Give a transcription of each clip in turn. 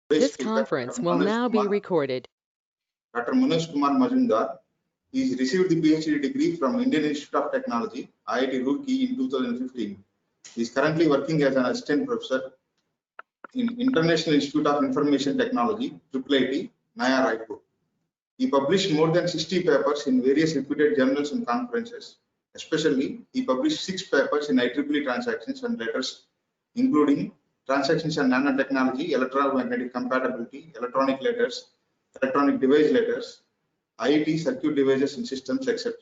Today's This speaker, conference will now be recorded. Dr. Manoj Kumar Majumdar. He received the PhD degree from Indian Institute of Technology, IIT Roorkee in 2015. He is currently working as an assistant professor in International Institute of Information Technology, IIIT, Naya Raipur. He published more than 60 papers in various reputed journals and conferences. Especially, he published 6 papers in IEEE transactions and letters, including transactions and nanotechnology, electromagnetic compatibility, electronic letters, electronic device letters, IET, circuit devices and systems, etc.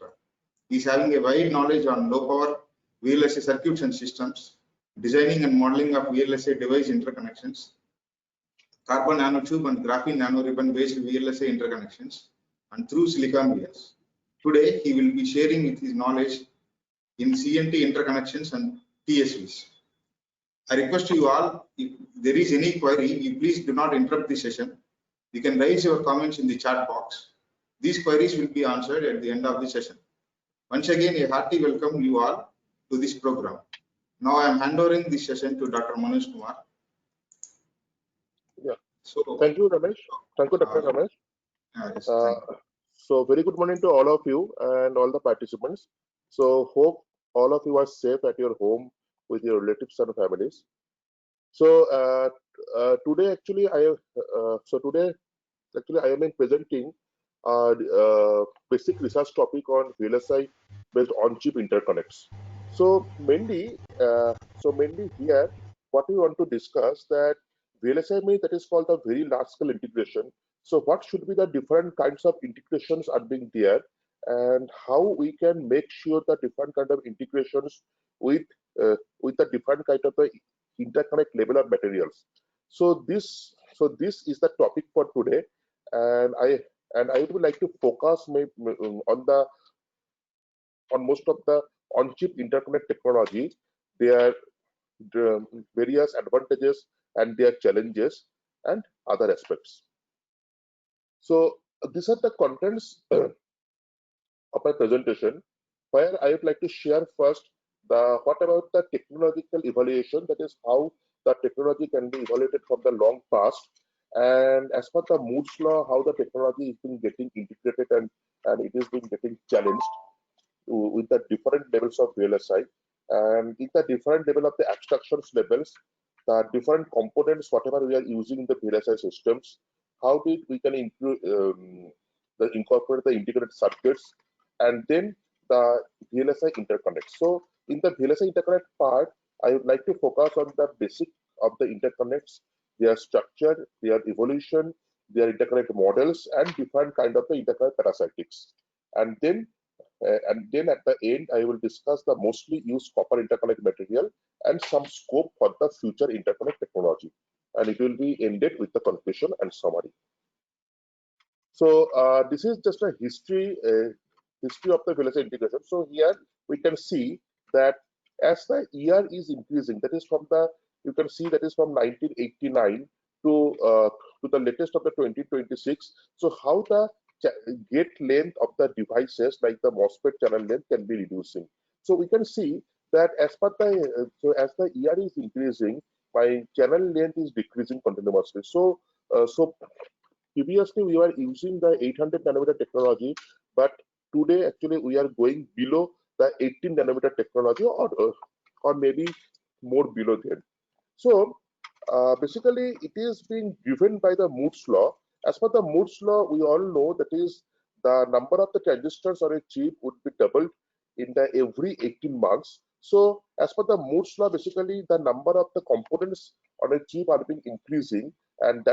He is having a wide knowledge on low power VLSI circuits and systems, designing and modeling of VLSI device interconnections, carbon nanotube and graphene nanoribbon based VLSI interconnections, and through silicon vias. Today, he will be sharing with his knowledge in CNT interconnections and TSVs. I request you all, if there is any query, you please do not interrupt the session. You can raise your comments in the chat box. These queries will be answered at the end of the session. Once again, a hearty welcome you all to this program. Now I am handovering this session to Dr. Manoj Kumar. Yeah. So thank you, Ramesh. Thank you, Dr. Ramesh. Yes, so very good morning to all of you and all the participants. So hope all of you are safe at your home with your relatives and families. So today actually I am presenting basic research topic on VLSI based on-chip interconnects. So mainly here, what we want to discuss that VLSI means that is called a very large scale integration. So what should be the different kinds of integrations are being there, and how we can make sure that different kind of integrations with the different kind of interconnect level of materials. So this is the topic for today, and I would like to focus on most of the on-chip interconnect technology, their various advantages and their challenges and other aspects. So these are the contents of my presentation, where I would like to share first what about the technological evaluation, that is how the technology can be evaluated from the long past, and as per the Moore's law, how the technology is being getting integrated and it is being getting challenged with the different levels of VLSI, and in the different level of the abstractions levels, the different components, whatever we are using in the VLSI systems, how we can incorporate the integrated circuits, and then the VLSI interconnect. So in the VLSI interconnect part, I would like to focus on the basic of the interconnects, their structure, their evolution, their interconnect models, and different kind of the interconnect parasitics. And then at the end, I will discuss the mostly used copper interconnect material and some scope for the future interconnect technology. And it will be ended with the conclusion and summary. So this is just a history of the VLSI integration. So here we can see that as the year is increasing, that is from the, you can see that is from 1989 to the latest of the 2026. So how the gate length of the devices like the MOSFET channel length can be reducing. So we can see that as per the as the year is increasing, my channel length is decreasing continuously. So previously we were using the 800 nanometer technology, but today actually we are going below the 18 nanometer technology, or maybe more below there. So basically it is being driven by the Moore's law. As per the Moore's law, we all know that is the number of the transistors on a chip would be doubled in the every 18 months. So as per the Moore's law, basically the number of the components on a chip are being increasing, and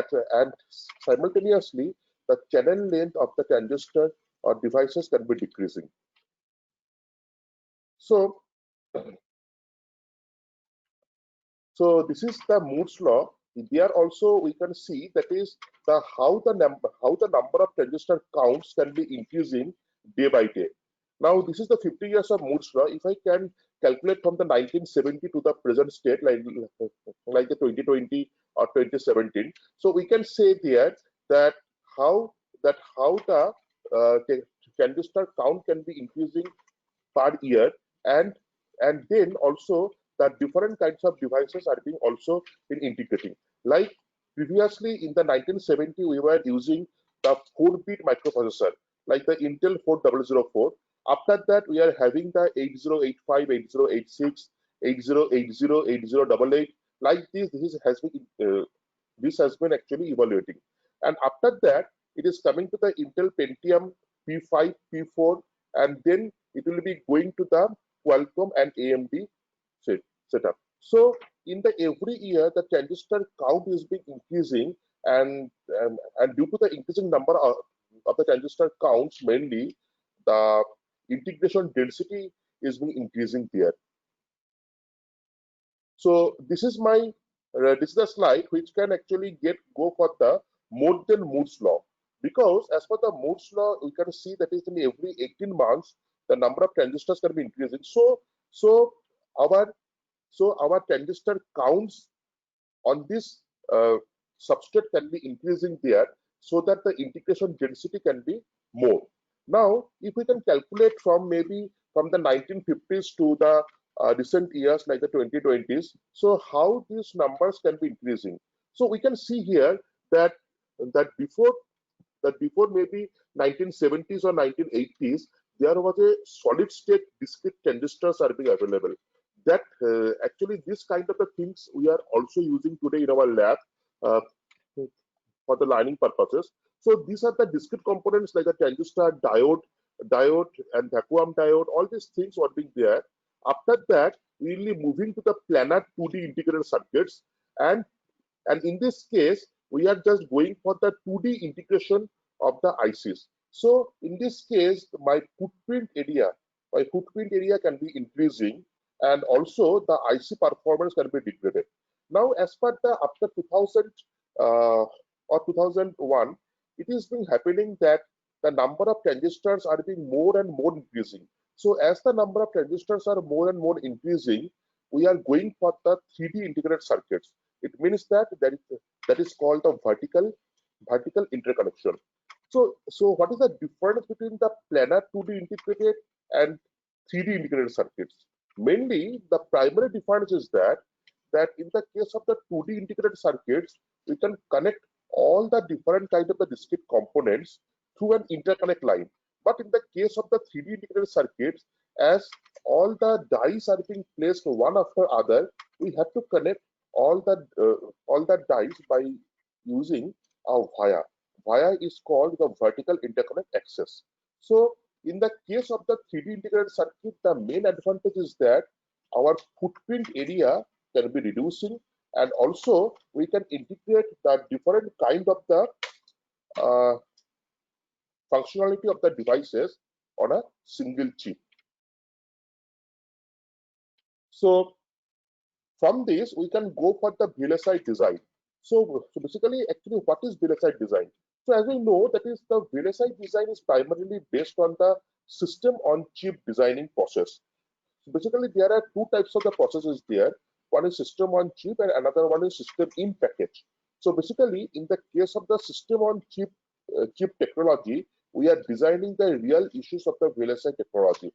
simultaneously the channel length of the transistor or devices can be decreasing. So this is the Moore's law. There also we can see that is how the number of transistor counts can be increasing day by day. Now this is the 50 years of Moore's law. If I can calculate from the 1970 to the present state, like the 2020 or 2017, so we can say there that how the transistor count can be increasing per year, and then also the different kinds of devices are being also been integrating. Like previously in the 1970 we were using the 4-bit microprocessor like the Intel 4004. After that we are having the 8085, 8086, 8080, 8088. Like this has been actually evaluating, and after that it is coming to the Intel Pentium P5, P4, and then it will be going to the Qualcomm and AMD setup. So in the every year the transistor count is being increasing, and due to the increasing number of the transistor counts, mainly the integration density is being increasing there. So this is the slide which can actually go for the more than Moore's law, because as per the Moore's law we can see that is in every 18 months the number of transistors can be increasing. So our transistor counts on this substrate can be increasing there, so that the integration density can be more. Now, if we can calculate from maybe from the 1950s to the recent years like the 2020s, so how these numbers can be increasing. So we can see here that before maybe 1970s or 1980s, there was a solid state discrete transistors are being available. That actually this kind of the things we are also using today in our lab uh, for the lining purposes. So these are the discrete components like the transistor, diode and vacuum diode. All these things are being there. After that, we will be moving to the planar 2D integrated circuits, and in this case, we are just going for the 2D integration of the ICs. So in this case, my footprint area can be increasing, and also the IC performance can be degraded. Now, as per the after 2000 or 2001, it is been happening that the number of transistors are being more and more increasing. So as the number of transistors are more and more increasing, we are going for the 3D integrated circuits. It means that is called the vertical interconnection. So what is the difference between the planar 2D integrated and 3D integrated circuits? Mainly, the primary difference is that in the case of the 2D integrated circuits, we can connect all the different kinds of the discrete components through an interconnect line. But in the case of the 3D integrated circuits, as all the dies are being placed one after other, we have to connect all the dies by using a via. Via is called the vertical interconnect access. So in the case of the 3D integrated circuit, the main advantage is that our footprint area can be reducing, and also we can integrate the different kind of the functionality of the devices on a single chip. So from this we can go for the VLSI design. So basically, actually, what is VLSI design? So as we know, that is the VLSI design is primarily based on the system on chip designing process. So basically, there are two types of the processes there. One is system on chip and another one is system in package. So basically, in the case of the system on chip technology, we are designing the real issues of the VLSI technology.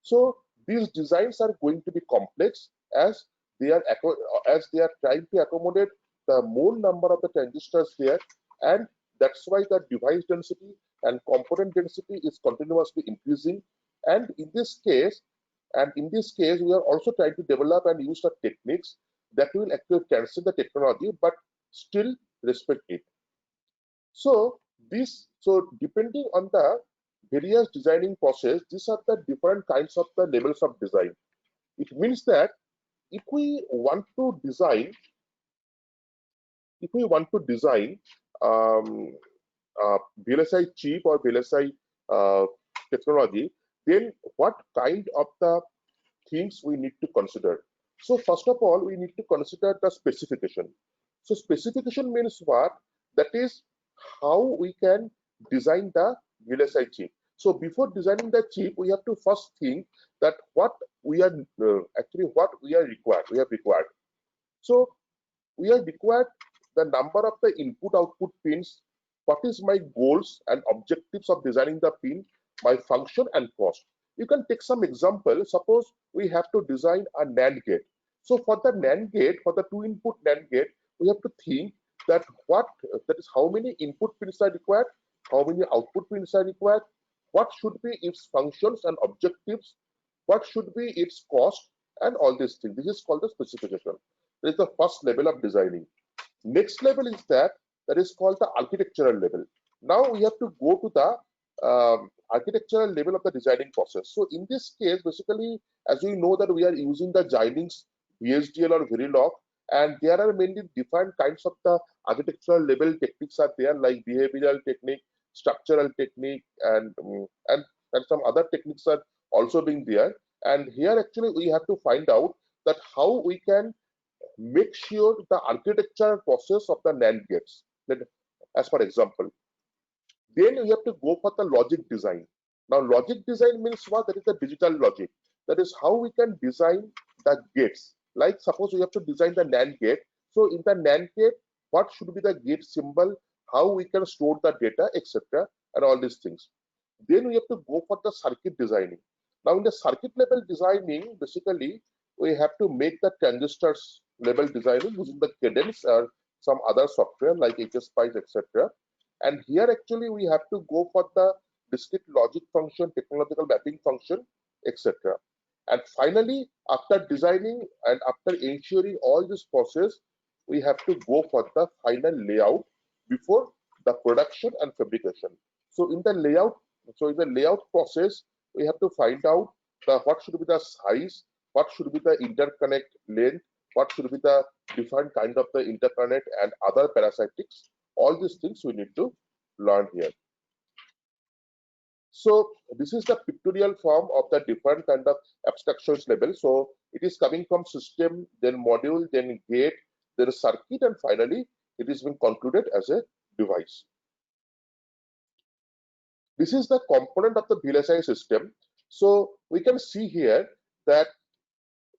So these designs are going to be complex as they are trying to accommodate the more number of the transistors there, and that's why the device density and component density is continuously increasing. And in this case, we are also trying to develop and use the techniques that will actually cancel the technology but still respect it. So depending on the various designing process, these are the different kinds of the levels of design. It means that if we want to design VLSI chip or VLSI technology, then what kind of the things we need to consider? So first of all, we need to consider the specification. So specification means what? That is how we can design the VLSI chip. So before designing the chip, we have to first think that what we have required. So we have required the number of the input output pins, what is my goals and objectives of designing the pin, my function and cost. You can take some example. Suppose we have to design a NAND gate. So for the NAND gate, for the 2-input NAND gate, we have to think that how many input pins are required, how many output pins are required, what should be its functions and objectives, what should be its cost, and all these things. This is called the specification. This is the first level of designing. Next level is that is called the architectural level. Now we have to go to the architectural level of the designing process. So in this case, basically, as we know that we are using the Xilinx VHDL or Verilog, and there are mainly different kinds of the architectural level techniques are there, like behavioral technique, structural technique, and some other techniques are also being there. And here actually we have to find out that how we can make sure the architectural process of the NAND gates. As for example, then we have to go for the logic design. Now, logic design means what? That is the digital logic. That is how we can design the gates. Like suppose we have to design the NAND gate. So in the NAND gate, what should be the gate symbol? How we can store the data, etc., and all these things. Then we have to go for the circuit designing. Now, in the circuit level designing, basically we have to make the transistors level designing using the Cadence or some other software like HSPICE, etc. And here actually we have to go for the discrete logic function, technological mapping function, etc. And finally, after designing and after ensuring all this process, we have to go for the final layout before the production and fabrication. So in the layout process, we have to find out what should be the size, what should be the interconnect length, what should be the different kind of the interconnect and other parasitics. All these things we need to learn here. So this is the pictorial form of the different kind of abstractions level. So it is coming from system, then module, then gate, then circuit, and finally it is being concluded as a device. This is the component of the VLSI system. So we can see here that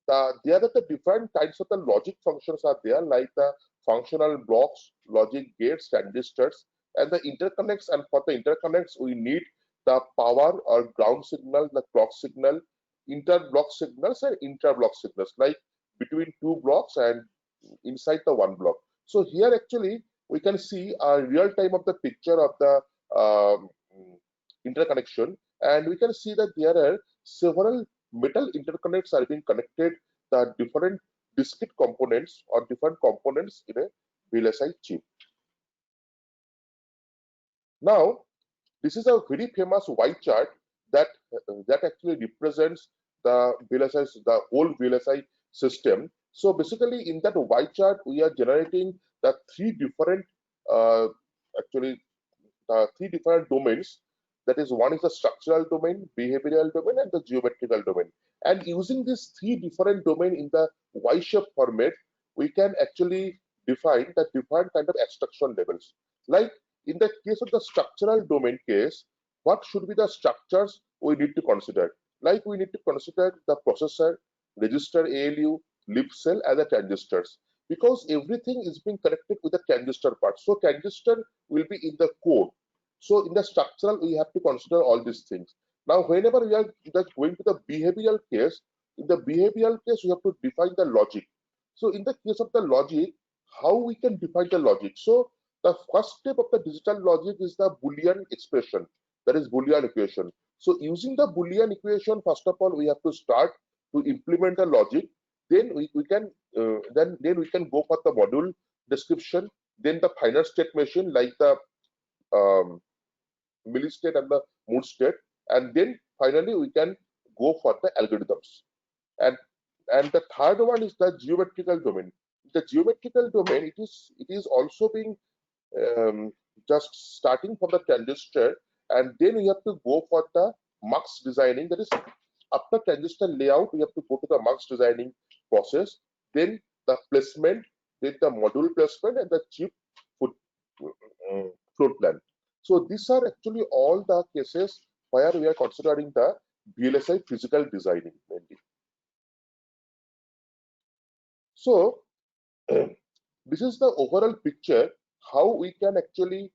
there are the different kinds of the logic functions are there, like the functional blocks, logic gates, transistors, and the interconnects. And for the interconnects, we need the power or ground signal, the clock signal, inter-block signals, and intra-block signals, like between two blocks and inside the one block. So here actually we can see a real time of the picture of the interconnection, and we can see that there are several metal interconnects are being connected, the different discrete components or different components in a VLSI chip. Now, this is a very famous Y chart that actually represents the whole VLSI system. So basically, in that Y chart, we are generating the three different domains. That is, one is the structural domain, behavioral domain, and the geometrical domain. And using these three different domains in the Y-shape format, we can actually define the different kind of abstraction levels. Like in the case of the structural domain case, what should be the structures we need to consider? Like we need to consider the processor, register ALU, leaf cell, and the transistors, because everything is being connected with the transistor part. So transistor will be in the core. So in the structural, we have to consider all these things. Now, whenever we are going to the behavioral case, in the behavioral case, we have to define the logic. So in the case of the logic, how we can define the logic? So the first step of the digital logic is the Boolean expression, that is Boolean equation. So using the Boolean equation, first of all, we have to start to implement the logic. Then we can go for the module description, then the final state machine like the milli state and the mood state, and then finally we can go for the algorithms. And the third one is the geometrical domain. The geometrical domain, it is also being just starting from the transistor, and then we have to go for the mux designing. That is, after transistor layout, we have to go to the mux designing process, then the placement, then the module placement, and the chip floor plan. So these are actually all the cases where we are considering the VLSI physical designing mainly. So this is the overall picture how we can actually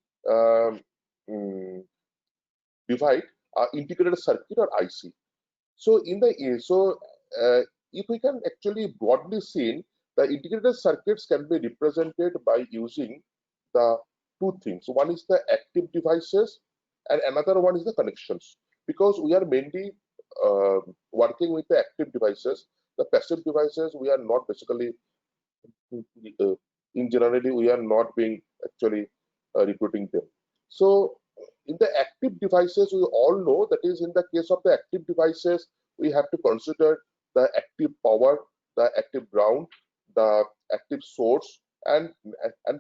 divide integrated circuit or IC. So if we can actually broadly see, the integrated circuits can be represented by using the two things. One is the active devices and another one is the connections. Because we are mainly working with the active devices, the passive devices we are not basically, in generally we are not being actually recruiting them. So in the active devices, we all know that is in the case of the active devices, we have to consider the active power, the active ground, the active source, and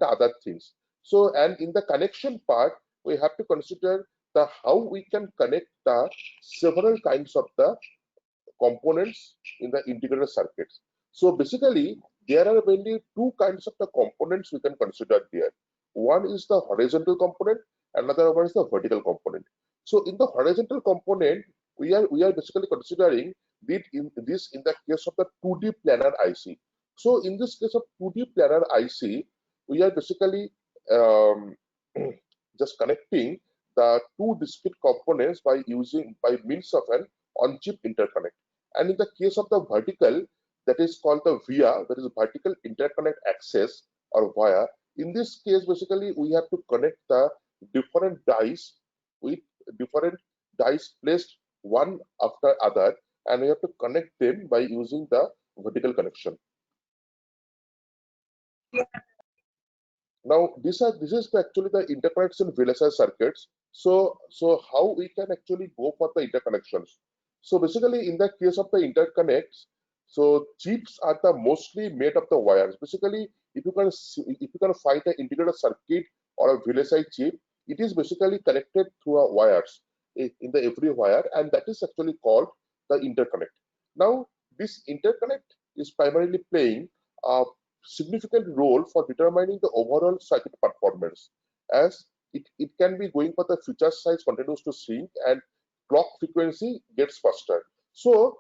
the other things. So, and in the connection part, we have to consider the how we can connect the several kinds of the components in the integrated circuits. So basically, there are mainly two kinds of the components we can consider there. One is the horizontal component, another one is the vertical component. So in the horizontal component, we are basically considering it in this in the case of the 2D planar IC. So in this case of 2D planar IC, we are basically just connecting the two discrete components by means of an on-chip interconnect. And in the case of the vertical, that is called the VIA, that is vertical interconnect access or via. In this case, basically, we have to connect the different dies with different dies placed one after other, and we have to connect them by using the vertical connection. Now, this is actually the interconnects in VLSI circuits. So how we can actually go for the interconnections? So basically, in the case of the interconnects, so chips are the mostly made of the wires. Basically, if you can find an integrated circuit or a VLSI chip, it is basically connected through a wires in the every wire, and that is actually called the interconnect. Now, this interconnect is primarily playing a significant role for determining the overall circuit performance, as it can be going for the feature size continues to shrink and clock frequency gets faster. So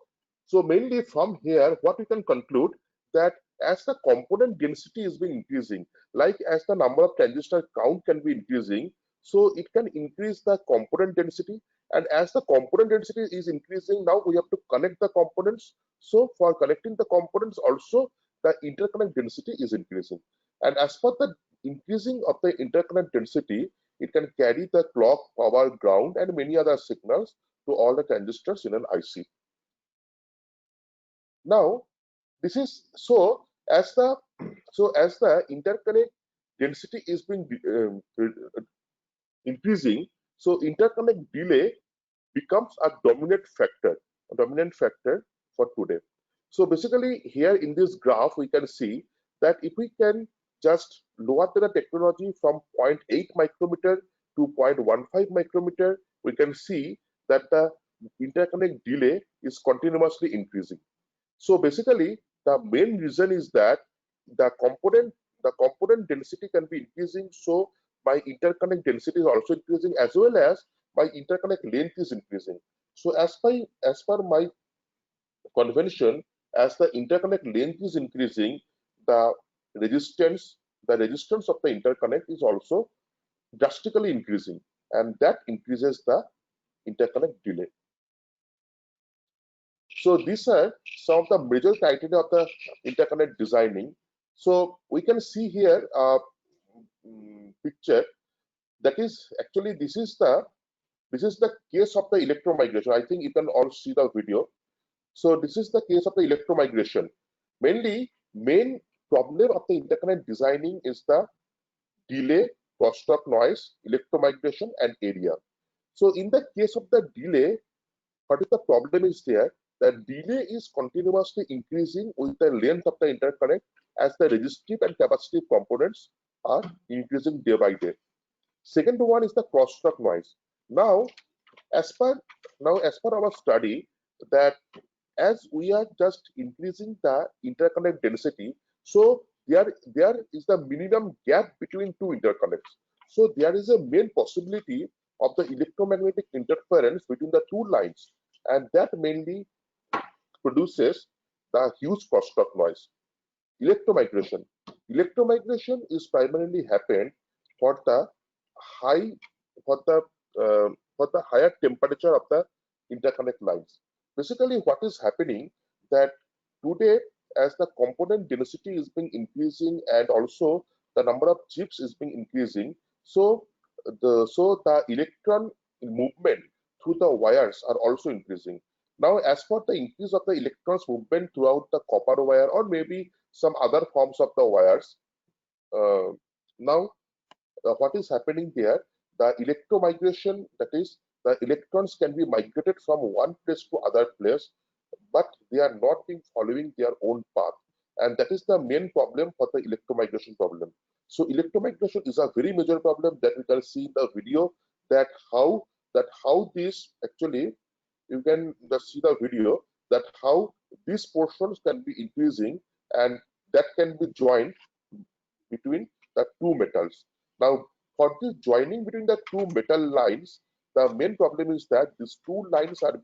mainly from here, what we can conclude that as the component density is being increasing, like as the number of transistor count can be increasing, so it can increase the component density. And as the component density is increasing, now we have to connect the components. So for connecting the components also, the interconnect density is increasing. And as per the increasing of the interconnect density, it can carry the clock, power, ground, and many other signals to all the transistors in an IC. Now, this is so as the interconnect density is being increasing, so interconnect delay becomes a dominant factor for today. So basically here in this graph, we can see that if we can just lower the technology from 0.8 micrometer to 0.15 micrometer, we can see that the interconnect delay is continuously increasing. So basically the main reason is that the component density can be increasing, so my interconnect density is also increasing, as well as my interconnect length is increasing. So as per my convention, as the interconnect length is increasing, the resistance of the interconnect is also drastically increasing, and that increases the interconnect delay. So these are some of the major criteria of the interconnect designing. So we can see here a picture that is actually this is the case of the electromigration. I think you can all see the video. So this is the case of the electromigration. Main problem of the interconnect designing is the delay, crosstalk noise, electromigration, and area. So in the case of the delay, what is the problem is there? The delay is continuously increasing with the length of the interconnect as the resistive and capacitive components are increasing day by day. Second one is the crosstalk noise. Now, as per our study, that as we are just increasing the interconnect density, so there is the minimum gap between two interconnects. So there is a main possibility of the electromagnetic interference between the two lines, and that mainly produces the huge crosstalk noise. Electromigration is primarily happened for the high for the higher temperature of the interconnect lines. Basically, what is happening that today, as the component density is being increasing and also the number of chips is being increasing. So the electron movement through the wires are also increasing. Now, as for the increase of the electrons movement throughout the copper wire or maybe some other forms of the wires, now what is happening there? The electromigration, that is, the electrons can be migrated from one place to other place, but they are not being following their own path, and that is the main problem for the electromigration problem. So electromigration is a very major problem that we can see in the video, that how this actually, you can just see the video, that how these portions can be increasing and that can be joined between the two metals. Now, for this joining between the two metal lines, the main problem is that these two lines are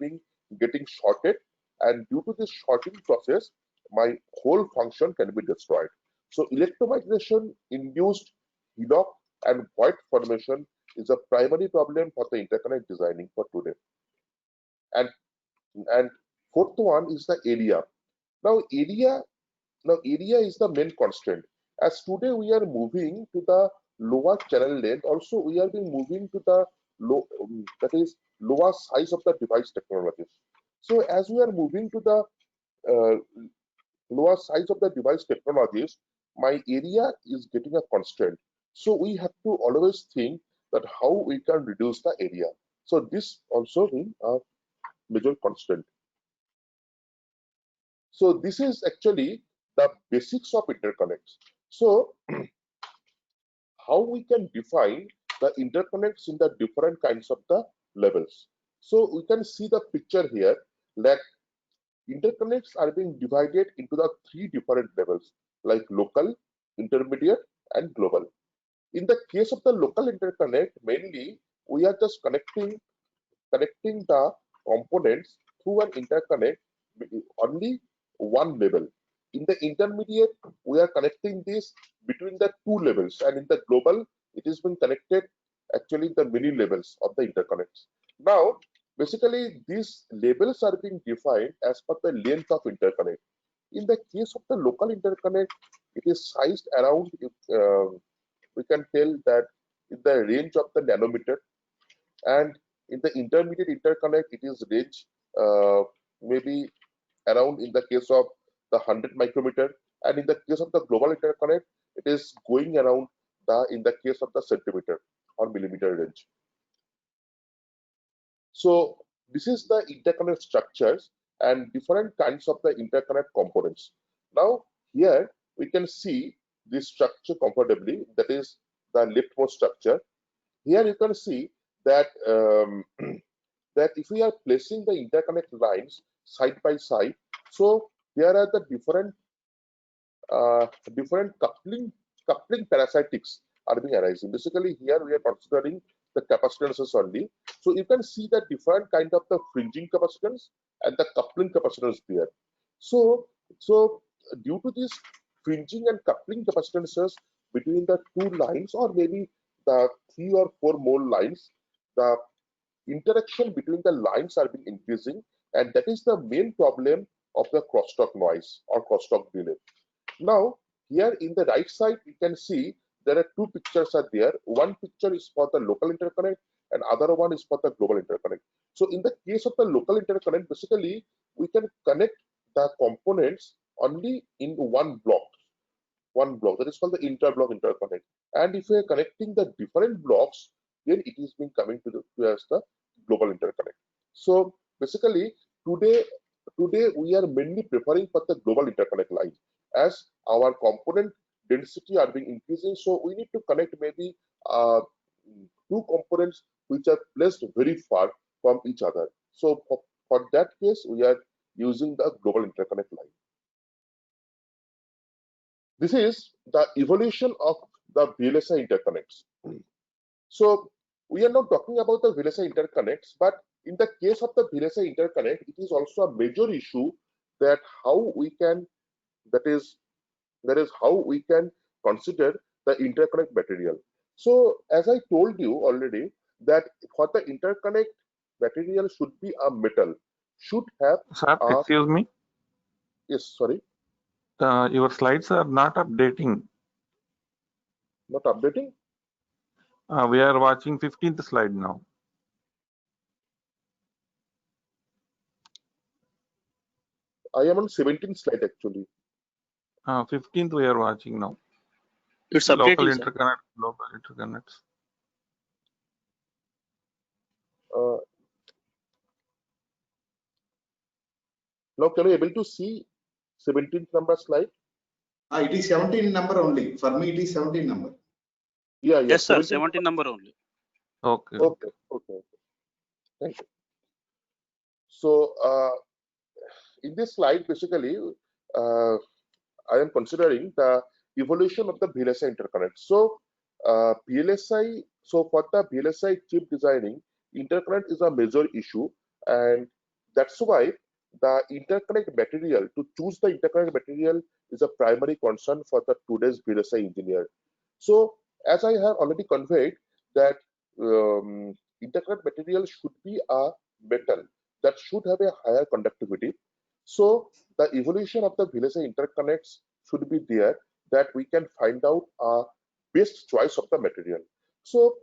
getting shorted, and due to this shorting process, my whole function can be destroyed. So electromigration induced Hinock and void formation is a primary problem for the interconnect designing for today. And fourth one is the area. Now area is the main constant. As today we are moving to the lower channel length, also we are being moving to the lower size of the device technologies. So as we are moving to the lower size of the device technologies, my area is getting a constraint. So we have to always think that how we can reduce the area. So this also being a major constraint. So this is actually the basics of interconnects. So how we can define the interconnects in the different kinds of the levels. So we can see the picture here that interconnects are being divided into the three different levels, like local, intermediate, and global. In the case of the local interconnect, mainly we are just connecting the components through an interconnect only one level. In the intermediate, we are connecting this between the two levels, and in the global, it is being connected actually the many levels of the interconnects. Now, basically, these labels are being defined as per the length of interconnect. In the case of the local interconnect, it is sized around, we can tell that in the range of the nanometer, and in the intermediate interconnect, it is range maybe around, in the case of the 100 micrometer, and in the case of the global interconnect, it is going around in the case of the centimeter or millimeter range. So this is the interconnect structures and different kinds of the interconnect components. Now here we can see this structure comfortably, that is the leftmost structure. Here you can see that that if we are placing the interconnect lines side by side, so there are the different coupling parasitics are being arising. Basically, here we are considering the capacitances only. So you can see that different kind of the fringing capacitance and the coupling capacitance there. So due to this fringing and coupling capacitances between the two lines, or maybe the 3 or 4 more lines, the interaction between the lines are being increasing, and that is the main problem of the crosstalk noise or crosstalk delay. Now here in the right side, you can see there are two pictures are there. One picture is for the local interconnect and other one is for the global interconnect. So in the case of the local interconnect, basically we can connect the components only in one block that is called the inter-block interconnect. And if we are connecting the different blocks, then it is being coming to as the global interconnect. So basically today we are mainly preferring for the global interconnect line, as our component density are being increasing. So we need to connect maybe two components which are placed very far from each other. So for that case, we are using the global interconnect line. This is the evolution of the VLSI interconnects. So we are not talking about the VLSI interconnects, but in the case of the VLSI interconnect, it is also a major issue that how we can, that is how we can consider the interconnect material. So as I told you already, that for the interconnect material should be a metal, should have Sir, excuse me. Yes, sorry. Your slides are not updating. Not updating? We are watching 15th slide now. I am on 17th slide actually. 15th we are watching now. It's Local updating, sir. interconnect, local interconnects. Now can you able to see 17th number slide? It is 17 number only. For me, it is 17 number. Yeah, Yes, sir. 17 17 number only. Okay. Okay. Thank you. So in this slide, basically, I am considering the evolution of the VLSI interconnect. So VLSI, so for the VLSI chip designing, interconnect is a major issue, and that's why the interconnect material, to choose the interconnect material is a primary concern for the today's VLSI engineer. So as I have already conveyed that interconnect material should be a metal that should have a higher conductivity. So the evolution of the VLSI interconnects should be there, that we can find out a best choice of the material. So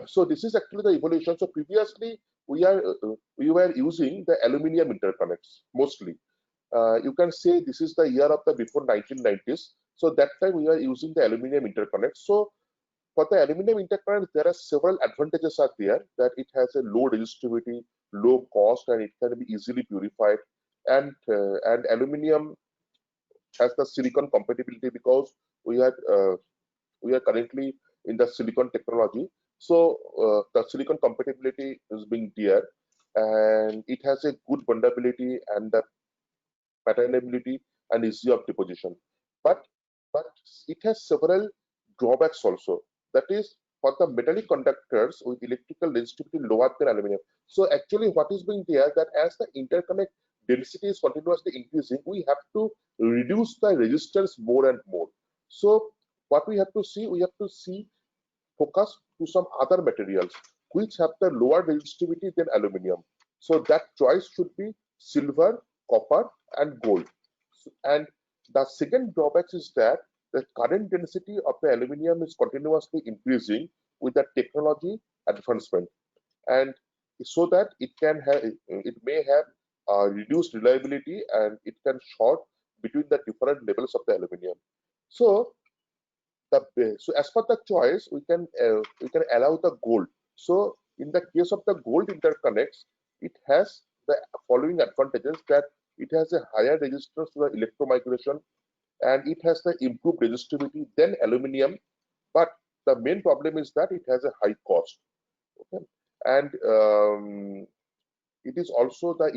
so this is actually the evolution. So previously we were using the aluminum interconnects mostly. You can say this is the year of the before 1990s. So that time we are using the aluminum interconnects. So for the aluminum interconnect, there are several advantages are there, that it has a low resistivity, low cost, and it can be easily purified. And aluminum has the silicon compatibility, because we are currently in the silicon technology. So the silicon compatibility is being there, and it has a good bondability and the patternability and easy of deposition. But it has several drawbacks also. That is, for the metallic conductors with electrical resistivity lower than aluminum. So actually what is being there, that as the interconnect density is continuously increasing, we have to reduce the resistance more and more. So what we have to see, focus to some other materials which have the lower resistivity than aluminum. So that choice should be silver, copper, and gold. And the second drawback is that the current density of the aluminum is continuously increasing with the technology advancement, and so that it may have reduced reliability, and it can short between the different levels of the aluminum. So as per the choice, we can allow the gold. So in the case of the gold interconnects, it has the following advantages, that it has a higher resistance to the electromigration, and it has the improved resistivity than aluminum. But the main problem is that it has a high cost. Okay? And it is also the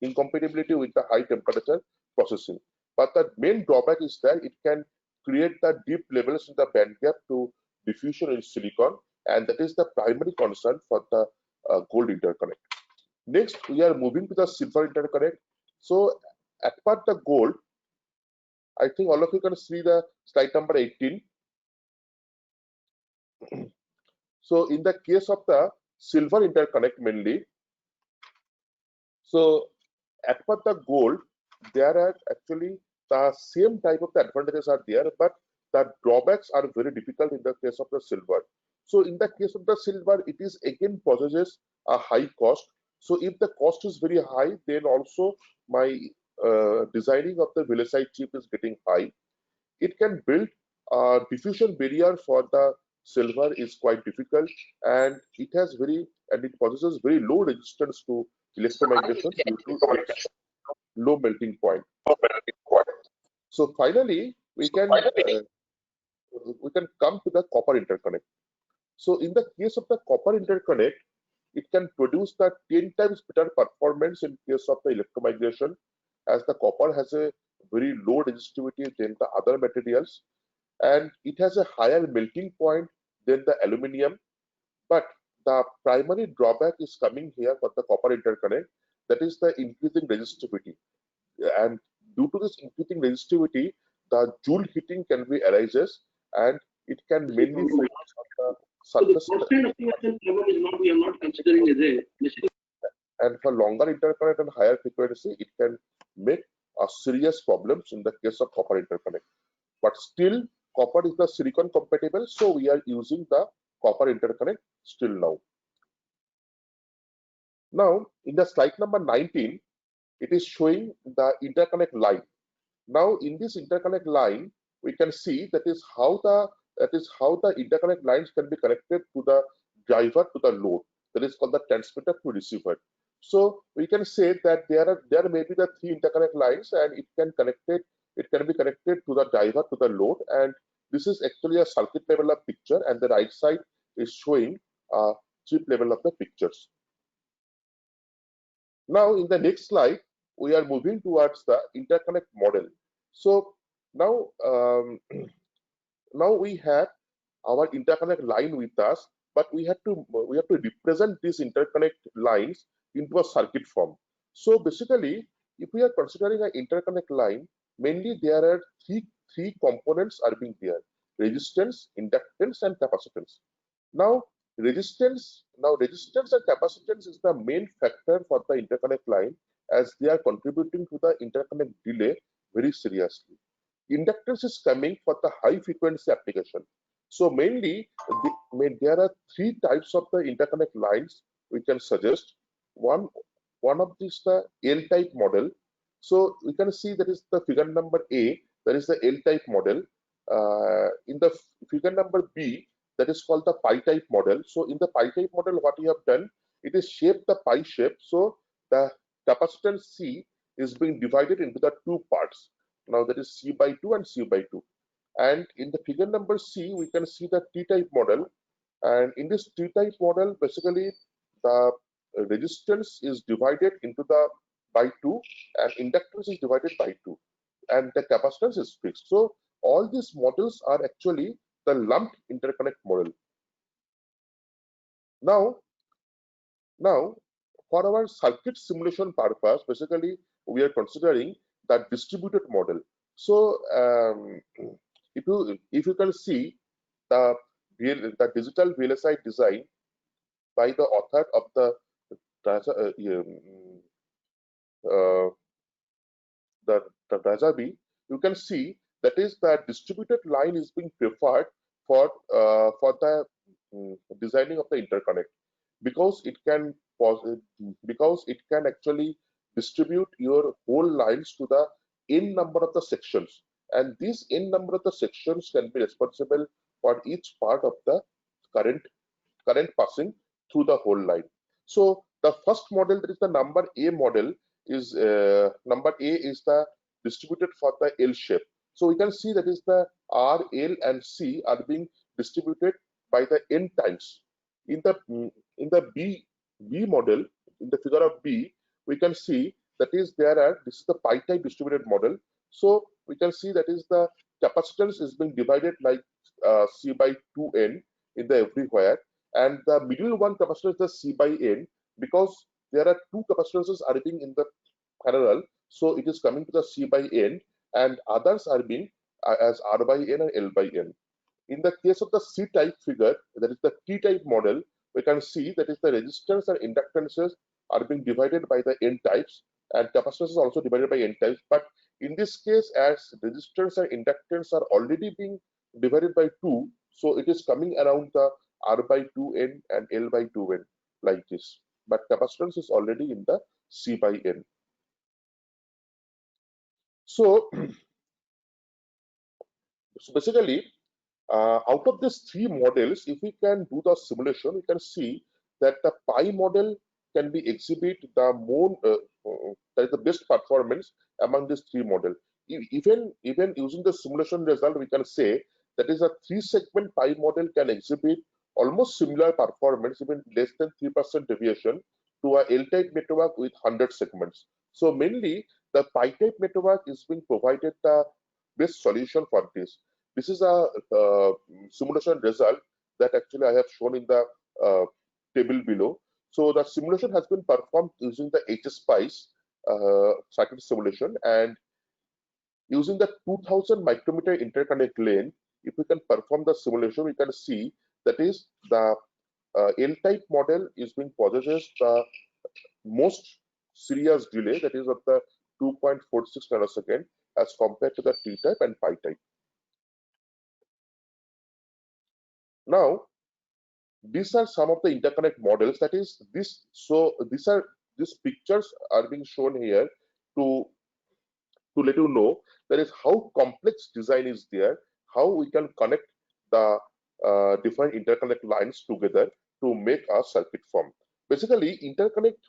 incompatibility with the high temperature processing. But the main drawback is that it can create the deep levels in the band gap to diffusion in silicon, and that is the primary concern for the gold interconnect. Next, we are moving to the silver interconnect. So apart the gold, I think all of you can see the slide number 18. So in the case of the silver interconnect mainly, so apart the gold, there are actually the same type of the advantages are there, but the drawbacks are very difficult in the case of the silver. So in the case of the silver, it is again possesses a high cost. So if the cost is very high, then also my designing of the VLSI chip is getting high. It can build a diffusion barrier for the silver is quite difficult, and it possesses very low resistance to electromigration due to its low melting point. So finally, we can come to the copper interconnect. So in the case of the copper interconnect, it can produce the 10 times better performance in case of the electromigration, as the copper has a very low resistivity than the other materials, and it has a higher melting point than the aluminum. But the primary drawback is coming here for the copper interconnect, that is the increasing resistivity. And due to this increasing resistivity, the Joule heating can be arises, and it can mainly focus on the surface. So the first kind of problem is not, we are not considering as a necessary. And for longer interconnect and higher frequency, it can make serious problems in the case of copper interconnect. But still, copper is the silicon compatible, so we are using the copper interconnect still now. Now, in the slide number 19, it is showing the interconnect line. Now, in this interconnect line, we can see that is how the interconnect lines can be connected to the driver to the load. That is called the transmitter to receiver. So we can say that there may be the three interconnect lines, and it can be connected to the driver to the load. And this is actually a circuit level of picture, and the right side is showing a chip level of the pictures. Now, in the next slide, we are moving towards the interconnect model. So now, now we have our interconnect line with us, but we have to represent these interconnect lines into a circuit form. So basically, if we are considering an interconnect line, mainly there are three components are being there: resistance, inductance, and capacitance. Now resistance and capacitance is the main factor for the interconnect line, as they are contributing to the interconnect delay very seriously. Inductance is coming for the high frequency application. So mainly there are three types of the interconnect lines we can suggest. One of these the L-type model. So we can see that is the figure number A, that is the L-type model. In the figure number B, that is called the pi-type model. So in the pi-type model, what we have done, it is shaped the pi shape. So the capacitance C is being divided into the two parts. Now that is C by 2 and C by 2. And in the figure number C, we can see the T-type model. And in this T-type model, basically the resistance is divided into the by 2, and inductance is divided by 2, and the capacitance is fixed. So all these models are actually the lumped interconnect model. Now for our circuit simulation purpose, basically we are considering the distributed model. So if you can see the digital VLSI design by the author of the Rajabi, you can see that is the distributed line is being preferred for the designing of the interconnect, because it can actually distribute your whole lines to the n number of the sections, and these n number of the sections can be responsible for each part of the current passing through the whole line. So the first model, that is the number A model, is number A is the distributed for the L shape. So we can see that is the R, L, and C are being distributed by the n times. In the B model, in the figure of B, we can see that is this is the pi-type distributed model. So we can see that is the capacitance is being divided like C by 2n in the everywhere, and the middle one capacitor is the C by n, because there are two capacitances are being in the parallel, so it is coming to the C by n, and others are being as R by n and L by n. In the case of the C-type figure, that is the T-type model, we can see that is the resistance and inductances are being divided by the n types, and capacitance is also divided by n types. But in this case, as resistance and inductance are already being divided by 2, so it is coming around the R by 2n and L by 2n like this. But capacitance is already in the C by n. So basically, out of these three models, if we can do the simulation, we can see that the pi model can be exhibit the more that is the best performance among these three models. Even using the simulation result, we can say that is a 3-segment pi model can exhibit almost similar performance, even less than 3% deviation, to a L-type network with 100 segments. So mainly the pi-type network is being provided the best solution for this. This is a simulation result that actually I have shown in the table below. So the simulation has been performed using the HSPICE circuit simulation, and using the 2000 micrometer interconnect lane, if we can perform the simulation, we can see that is the L-type model is being possesses the most serious delay, that is of the 2.46 nanosecond as compared to the T-type and pi-type. Now, these are some of the interconnect models. That is this. So these pictures are being shown here to let you know that is how complex design is there, how we can connect the different interconnect lines together to make a circuit form. Basically, interconnect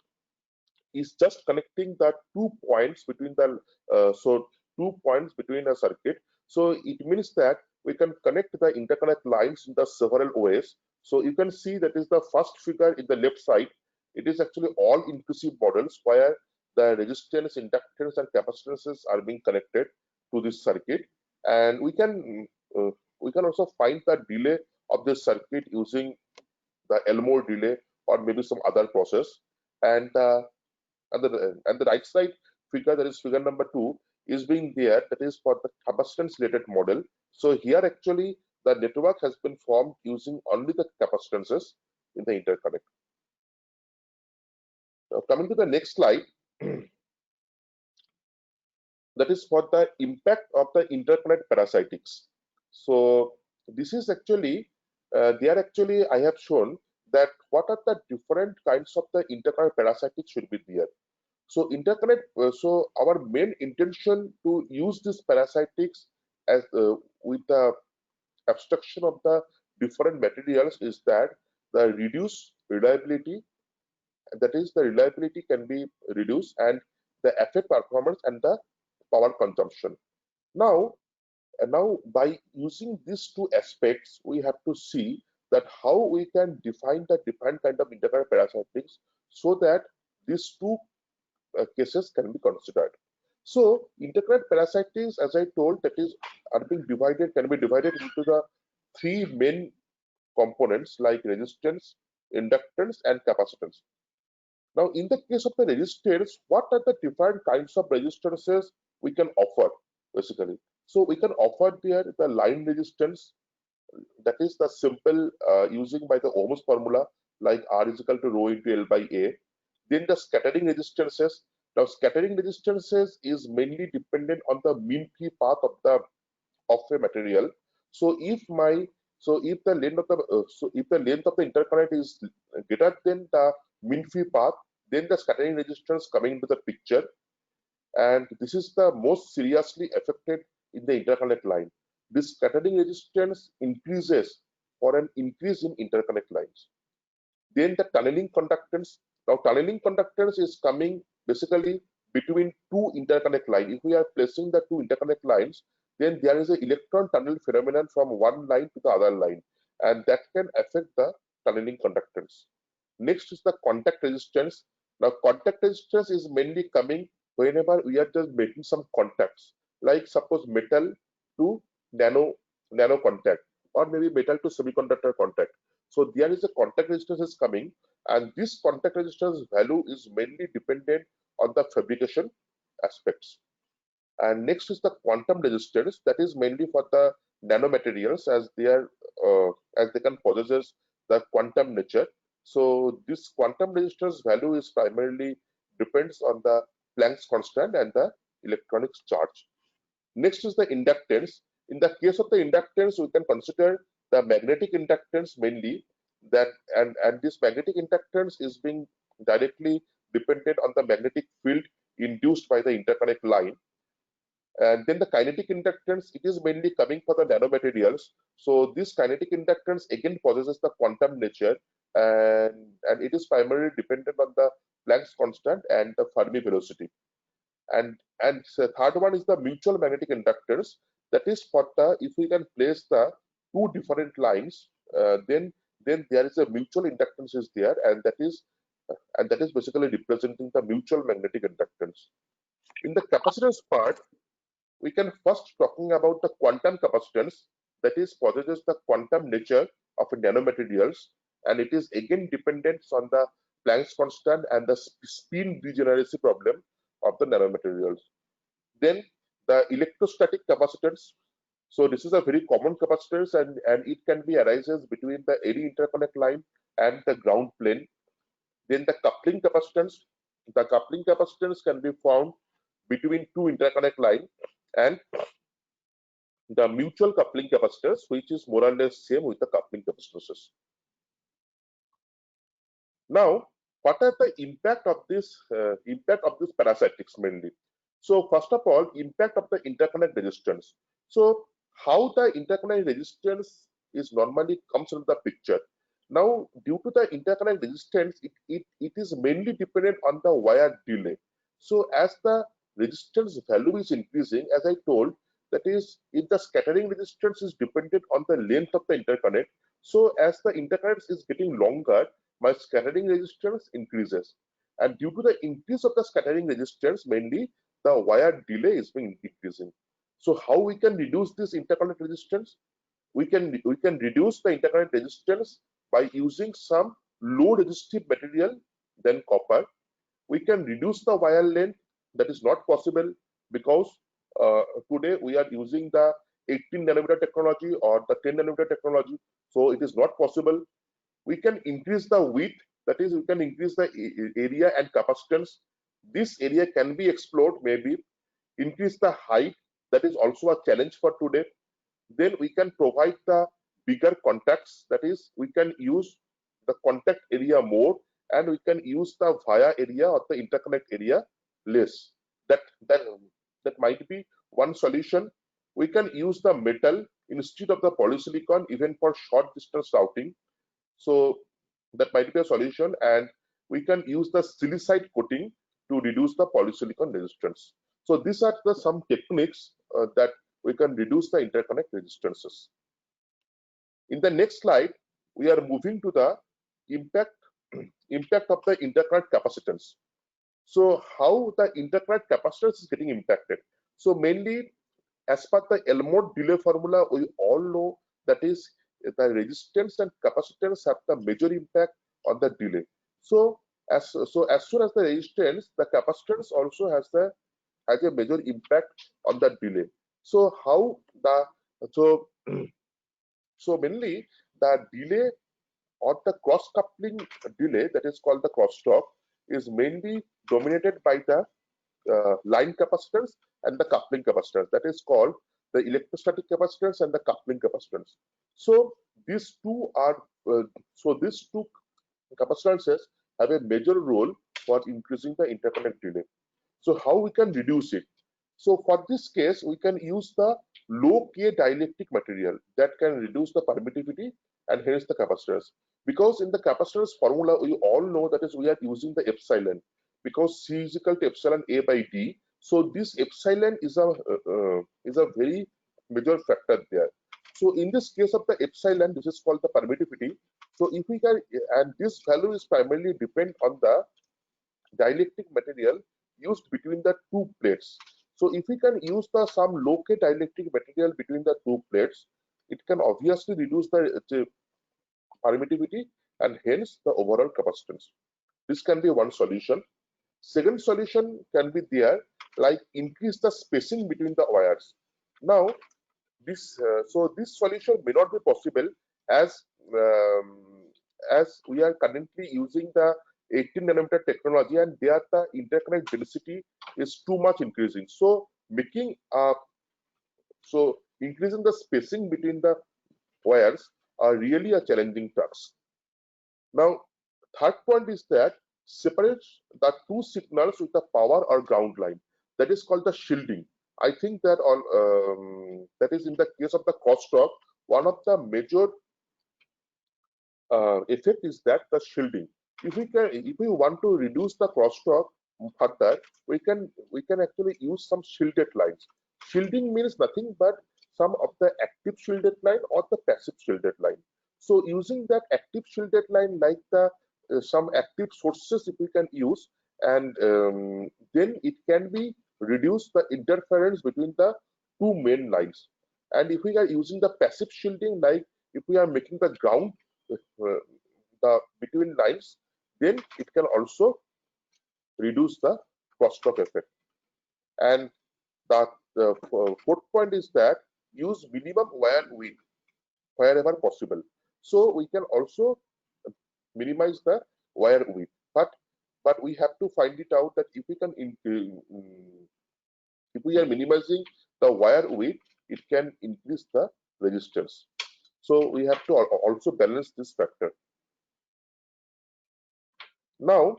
is just connecting the 2 points between the 2 points between a circuit. So it means that we can connect the interconnect lines in the several ways. So you can see that is the first figure in the left side. It is actually all inclusive models where the resistance, inductance, and capacitances are being connected to this circuit, and we can also find the delay of this circuit using the Elmore delay or maybe some other process. And the right side figure, that is figure number 2, is being there, that is for the capacitance related model. So here actually the network has been formed using only the capacitances in the interconnect. Now coming to the next slide, that is for the impact of the interconnect parasitics. So this is actually I have shown that what are the different kinds of the interconnect parasitics should be there. So interconnect, so our main intention to use this parasitics as with the abstraction of the different materials is that the reduced reliability, that is the reliability can be reduced, and the affect performance and the power consumption. Now by using these two aspects, we have to see that how we can define the different kind of interconnect parasitics so that these two cases can be considered. So interconnect parasitics, as I told, that is can be divided into the 3 main components like resistance, inductance, and capacitance. Now, in the case of the resistance, what are the different kinds of resistances we can offer basically? So we can offer there the line resistance, that is the simple using by the Ohm's formula, like R is equal to rho into L by A. Then the scattering resistances. Now scattering resistances is mainly dependent on the mean free path of a material. So if the length of the interconnect is greater than the mean free path, then the scattering resistance coming into the picture, and this is the most seriously affected in the interconnect line. This scattering resistance increases for an increase in interconnect lines. Then the tunneling conductance. Now tunneling conductance is coming basically between two interconnect lines. If we are placing the two interconnect lines, then there is an electron tunnel phenomenon from one line to the other line, and that can affect the tunneling conductance. Next is the contact resistance. Now contact resistance is mainly coming whenever we are just making some contacts, like suppose metal to nano contact, or maybe metal to semiconductor contact. So there is a contact resistance is coming, and this contact resistance value is mainly dependent on the fabrication aspects. And next is the quantum resistance, that is mainly for the nanomaterials, as they can possess the quantum nature. So this quantum resistance value is primarily depends on the Planck's constant and the electronics charge. Next is the inductance. In the case of the inductance, we can consider the magnetic inductance mainly, that and this magnetic inductance is being directly dependent on the magnetic field induced by the interconnect line. And then the kinetic inductance, it is mainly coming for the nanomaterials. So this kinetic inductance again possesses the quantum nature, and it is primarily dependent on the Planck's constant and the Fermi velocity. And the third one is the mutual magnetic inductance. That is for the, if we can place the two different lines, then there is a mutual inductance is there, and that is basically representing the mutual magnetic inductance. In the capacitance part, we can first talking about the quantum capacitance, that is possesses the quantum nature of nanomaterials, and it is again dependent on the Planck's constant and the spin degeneracy problem of the nanomaterials. Then the electrostatic capacitance. So this is a very common capacitance, and it can be arises between the any interconnect line and the ground plane. Then the coupling capacitance. The coupling capacitance can be found between two interconnect line, and the mutual coupling capacitors, which is more or less same with the coupling capacitors. Now, what are the impact of this parasitics mainly? So first of all, impact of the interconnect resistance. So how the interconnect resistance is normally comes into the picture. Now, due to the interconnect resistance, it is mainly dependent on the wire delay. So as the resistance value is increasing, as I told, that is, if the scattering resistance is dependent on the length of the interconnect, so as the interconnect is getting longer, my scattering resistance increases. And due to the increase of the scattering resistance, mainly the wire delay is being decreasing. So how we can reduce this interconnect resistance? We can reduce the interconnect resistance by using some low resistive material than copper. We can reduce the wire length. That is not possible because today we are using the 18 nanometer technology or the 10 nanometer technology. So it is not possible. We can increase the width, that is, we can increase the area and capacitance. This area can be explored, maybe increase the height, that is also a challenge for today. Then we can provide the bigger contacts, that is, we can use the contact area more, and we can use the via area or the interconnect area less. That might be one solution. We can use the metal instead of the polysilicon even for short distance routing. So that might be a solution, and we can use the silicide coating to reduce the polysilicon resistance. So these are the some techniques that we can reduce the interconnect resistances. In the next slide, we are moving to the impact of the interconnect capacitance. So how the interconnect capacitance is getting impacted? So mainly, as per the Elmore delay formula, we all know that is the resistance and capacitance have the major impact on the delay. So as soon as the resistance, the capacitance also has a major impact on the delay. So how the so mainly the delay or the cross coupling delay, that is called the crosstalk, is mainly dominated by the line capacitance and the coupling capacitance, that is called the electrostatic capacitance and the coupling capacitance. So these two capacitances have a major role for increasing the interconnect delay. So how we can reduce it? So for this case, we can use the low K dielectric material that can reduce the permittivity and hence the capacitance. Because in the capacitance formula, we all know that is we are using the epsilon, because C is equal to epsilon A by D. So this epsilon is a very major factor there. So in this case of the epsilon, this is called the permittivity. So if we can, and this value is primarily depend on the dielectric material used between the two plates. So if we can use some low K dielectric material between the two plates, it can obviously reduce the permittivity and hence the overall capacitance. This can be one solution. Second solution can be there, like increase the spacing between the wires. Now, this solution may not be possible as we are currently using the 18 nanometer technology, and there the interconnect density is too much increasing. So increasing the spacing between the wires are really a challenging task. Now, third point is that separate the two signals with the power or ground line. That is called the shielding. I think that that is in the case of the crosstalk, one of the major effect is that the shielding. If we want to reduce the crosstalk further, we can actually use some shielded lines. Shielding means nothing but some of the active shielded line or the passive shielded line. So using that active shielded line, like the some active sources, if we can use, and then it can be reduce the interference between the two main lines. And if we are using the passive shielding, like if we are making the ground the between lines, then it can also reduce the crosstalk effect. And the fourth point is that use minimum wire width wherever possible. So we can also minimize the wire width, but we have to find it out that if we can if we are minimizing the wire width, it can increase the resistance. So we have to also balance this factor. Now,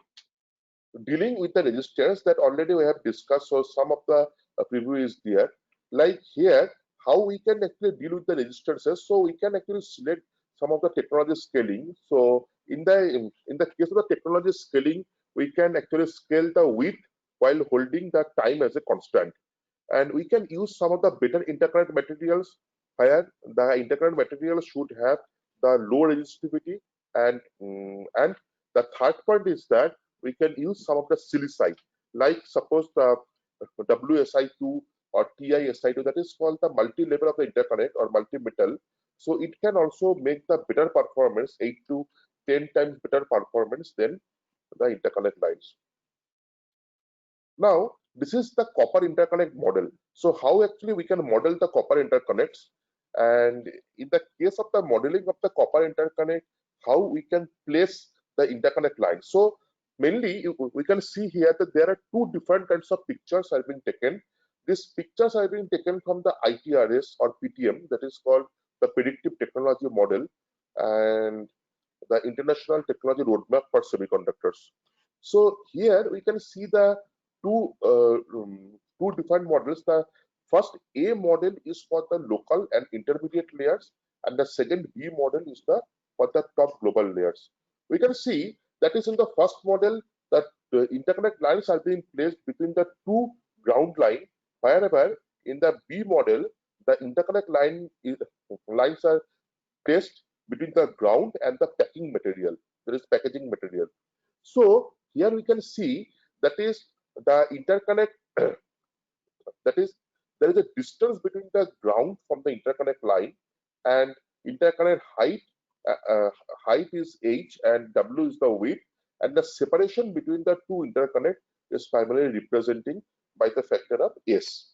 dealing with the resistance that already we have discussed, so some of the preview is there. Like here, how we can actually deal with the resistances. So we can actually select some of the technology scaling. So in the case of the technology scaling, we can actually scale the width while holding the time as a constant. And we can use some of the better interconnect materials where the interconnect materials should have the low resistivity, and the third point is that we can use some of the silicide, like suppose the WSI2 or TiSI2, that is called the multi-level of the interconnect or multi-metal. So it can also make the better performance, 8 to 10 times better performance than the interconnect lines. Now, this is the copper interconnect model. So how actually we can model the copper interconnects, and in the case of the modeling of the copper interconnect, how we can place the interconnect line. So mainly we can see here that there are two different kinds of pictures are being taken. These pictures are being taken from the ITRS or PTM, that is called the Predictive Technology Model, and the International Technology Roadmap for Semiconductors. So here we can see the two different models. The first A model is for the local and intermediate layers, and the second B model is for the top global layers. We can see that is in the first model that the interconnect lines are being placed between the two ground line, wherever in the B model the interconnect lines are placed between the ground and the packing material, there is packaging material. So here we can see that is the interconnect that is there is a distance between the ground from the interconnect line, and interconnect height is h and w is the width, and the separation between the two interconnect is primarily representing by the factor of s.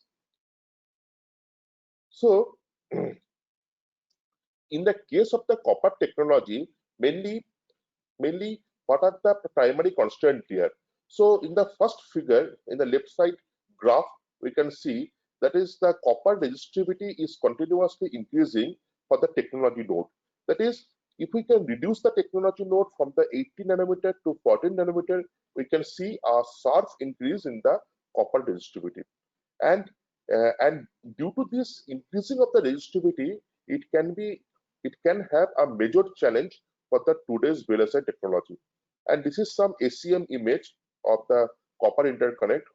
So in the case of the copper technology, mainly what are the primary constraints here? So in the first figure, in the left side graph, we can see that is the copper resistivity is continuously increasing for the technology node. That is, if we can reduce the technology node from the 18 nanometer to 14 nanometer, we can see a sharp increase in the copper resistivity. And due to this increasing of the resistivity, it can have a major challenge for the today's VLSI technology. And this is some ACM image of the copper interconnect,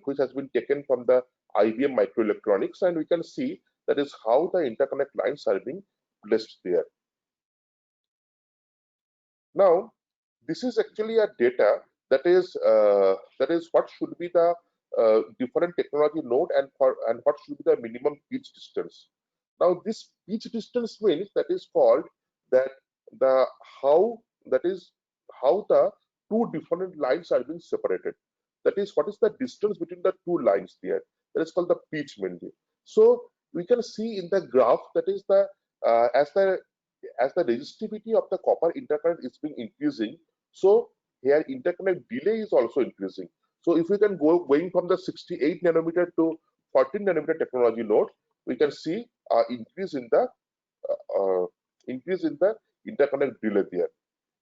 which has been taken from the IBM microelectronics, and we can see that is how the interconnect lines are being placed there. Now, this is actually a data that is what should be the different technology node and what should be the minimum pitch distance. Now, this pitch distance means that is called that how the two different lines are being separated. That is, what is the distance between the two lines there? That is called the pitch mainly. So we can see in the graph that is as the resistivity of the copper interconnect is being increasing, so here interconnect delay is also increasing. So if we can going from the 68 nanometer to 14 nanometer technology node, we can see increase in the interconnect delay there.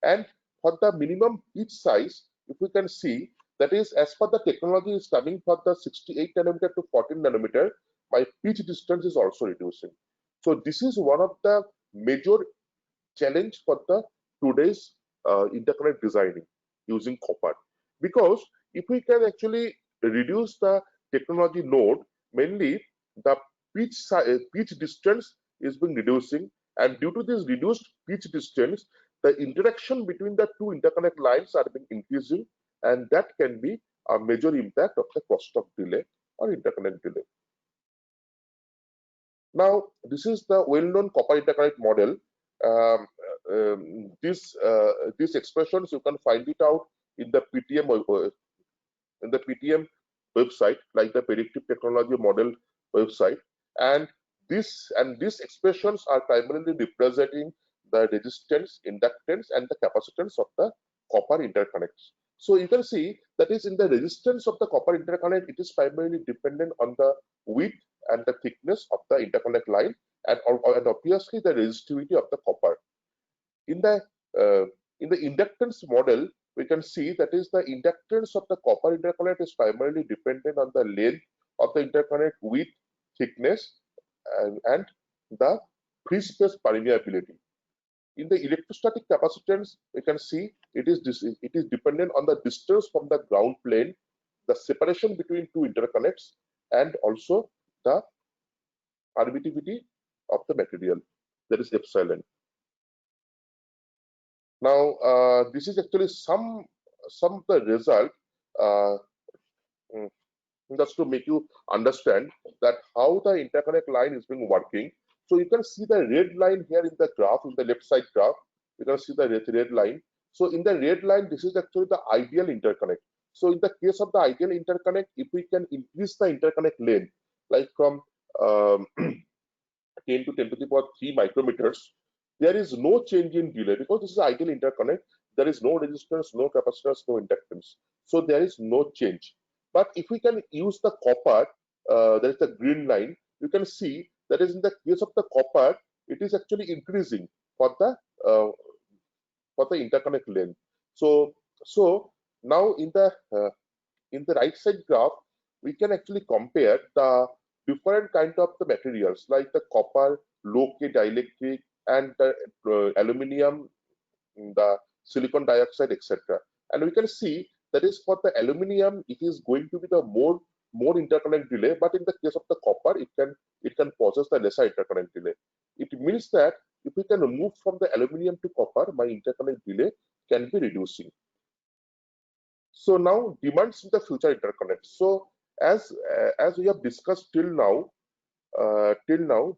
And for the minimum pitch size, if we can see that is as per the technology is coming for the 68 nanometer to 14 nanometer, my pitch distance is also reducing. So this is one of the major challenge for the today's interconnect designing using copper, because if we can actually reduce the technology node, mainly the pitch distance is being reducing, and due to this reduced pitch distance, the interaction between the two interconnect lines are being increasing, and that can be a major impact of the cost of delay or interconnect delay. Now, this is the well-known copper interconnect model. These expressions you can find it out in the PTM website, like the Predictive Technology Model website, and these expressions are primarily representing the resistance, inductance, and the capacitance of the copper interconnects. So you can see that is in the resistance of the copper interconnect, it is primarily dependent on the width and the thickness of the interconnect line, and obviously the resistivity of the copper. In the inductance model, we can see that is the inductance of the copper interconnect is primarily dependent on the length of the interconnect, width, thickness, and the free space permeability. In the electrostatic capacitance, we can see it is dependent on the distance from the ground plane, the separation between two interconnects, and also the permittivity of the material, that is epsilon. Now, this is actually some of the result, just to make you understand that how the interconnect line is being working. So you can see the red line here in the graph, in the left side graph. You can see the red line. So in the red line, this is actually the ideal interconnect. So in the case of the ideal interconnect, if we can increase the interconnect length, like from 10 to 10 to the power 3 micrometers, there is no change in delay because this is ideal interconnect. There is no resistance, no capacitance, no inductance. So there is no change. But if we can use the copper, there is the green line, you can see that is in the case of the copper, it is actually increasing for the interconnect length. So now in the right side graph, we can actually compare the different kind of the materials like the copper, low K dielectric, and the aluminium, the silicon dioxide, etc. And we can see that is for the aluminium, it is going to be the more interconnect delay, but in the case of the copper, it can possess the lesser interconnect delay. It means that if we can move from the aluminium to copper, my interconnect delay can be reducing. So now demands in the future interconnect. So as we have discussed till now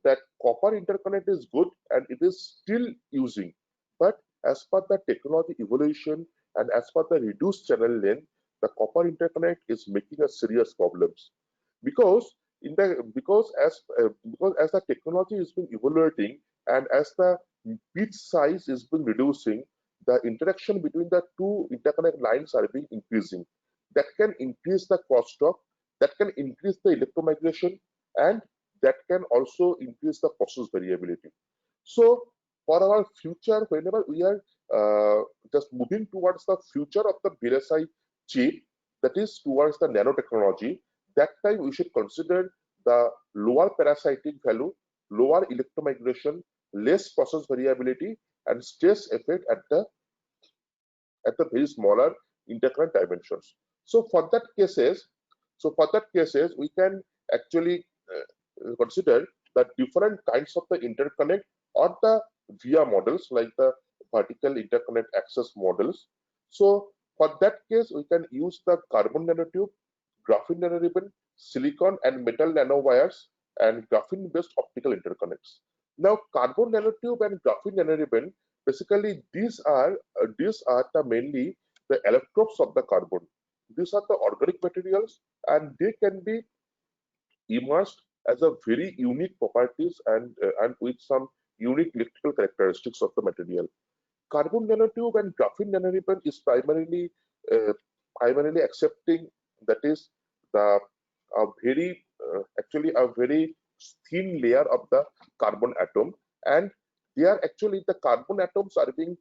that copper interconnect is good and it is still using, but as per the technology evolution and as per the reduced channel length, the copper interconnect is making us serious problems because as the technology is being evaluating and as the bit size is being reducing, the interaction between the two interconnect lines are being increasing. That can increase the crosstalk, that can increase the electromigration, and that can also increase the process variability. So for our future, whenever we are just moving towards the future of the VLSI chip, that is towards the nanotechnology, that time we should consider the lower parasitic value, lower electromigration, less process variability, and stress effect at the very smaller interconnect dimensions. So for that cases, we can actually consider the different kinds of the interconnect or the VIA models like the vertical interconnect access models. So for that case, we can use the carbon nanotube, graphene nanoribbon, silicon and metal nanowires, and graphene-based optical interconnects. Now, carbon nanotube and graphene nanoribbon, basically these are the mainly the electrodes of the carbon. These are the organic materials, and they can be immersed as a very unique properties and with some unique electrical characteristics of the material. Carbon nanotube and graphene nanoribbon is primarily accepting, that is the very thin layer of the carbon atom, and they are actually the carbon atoms are being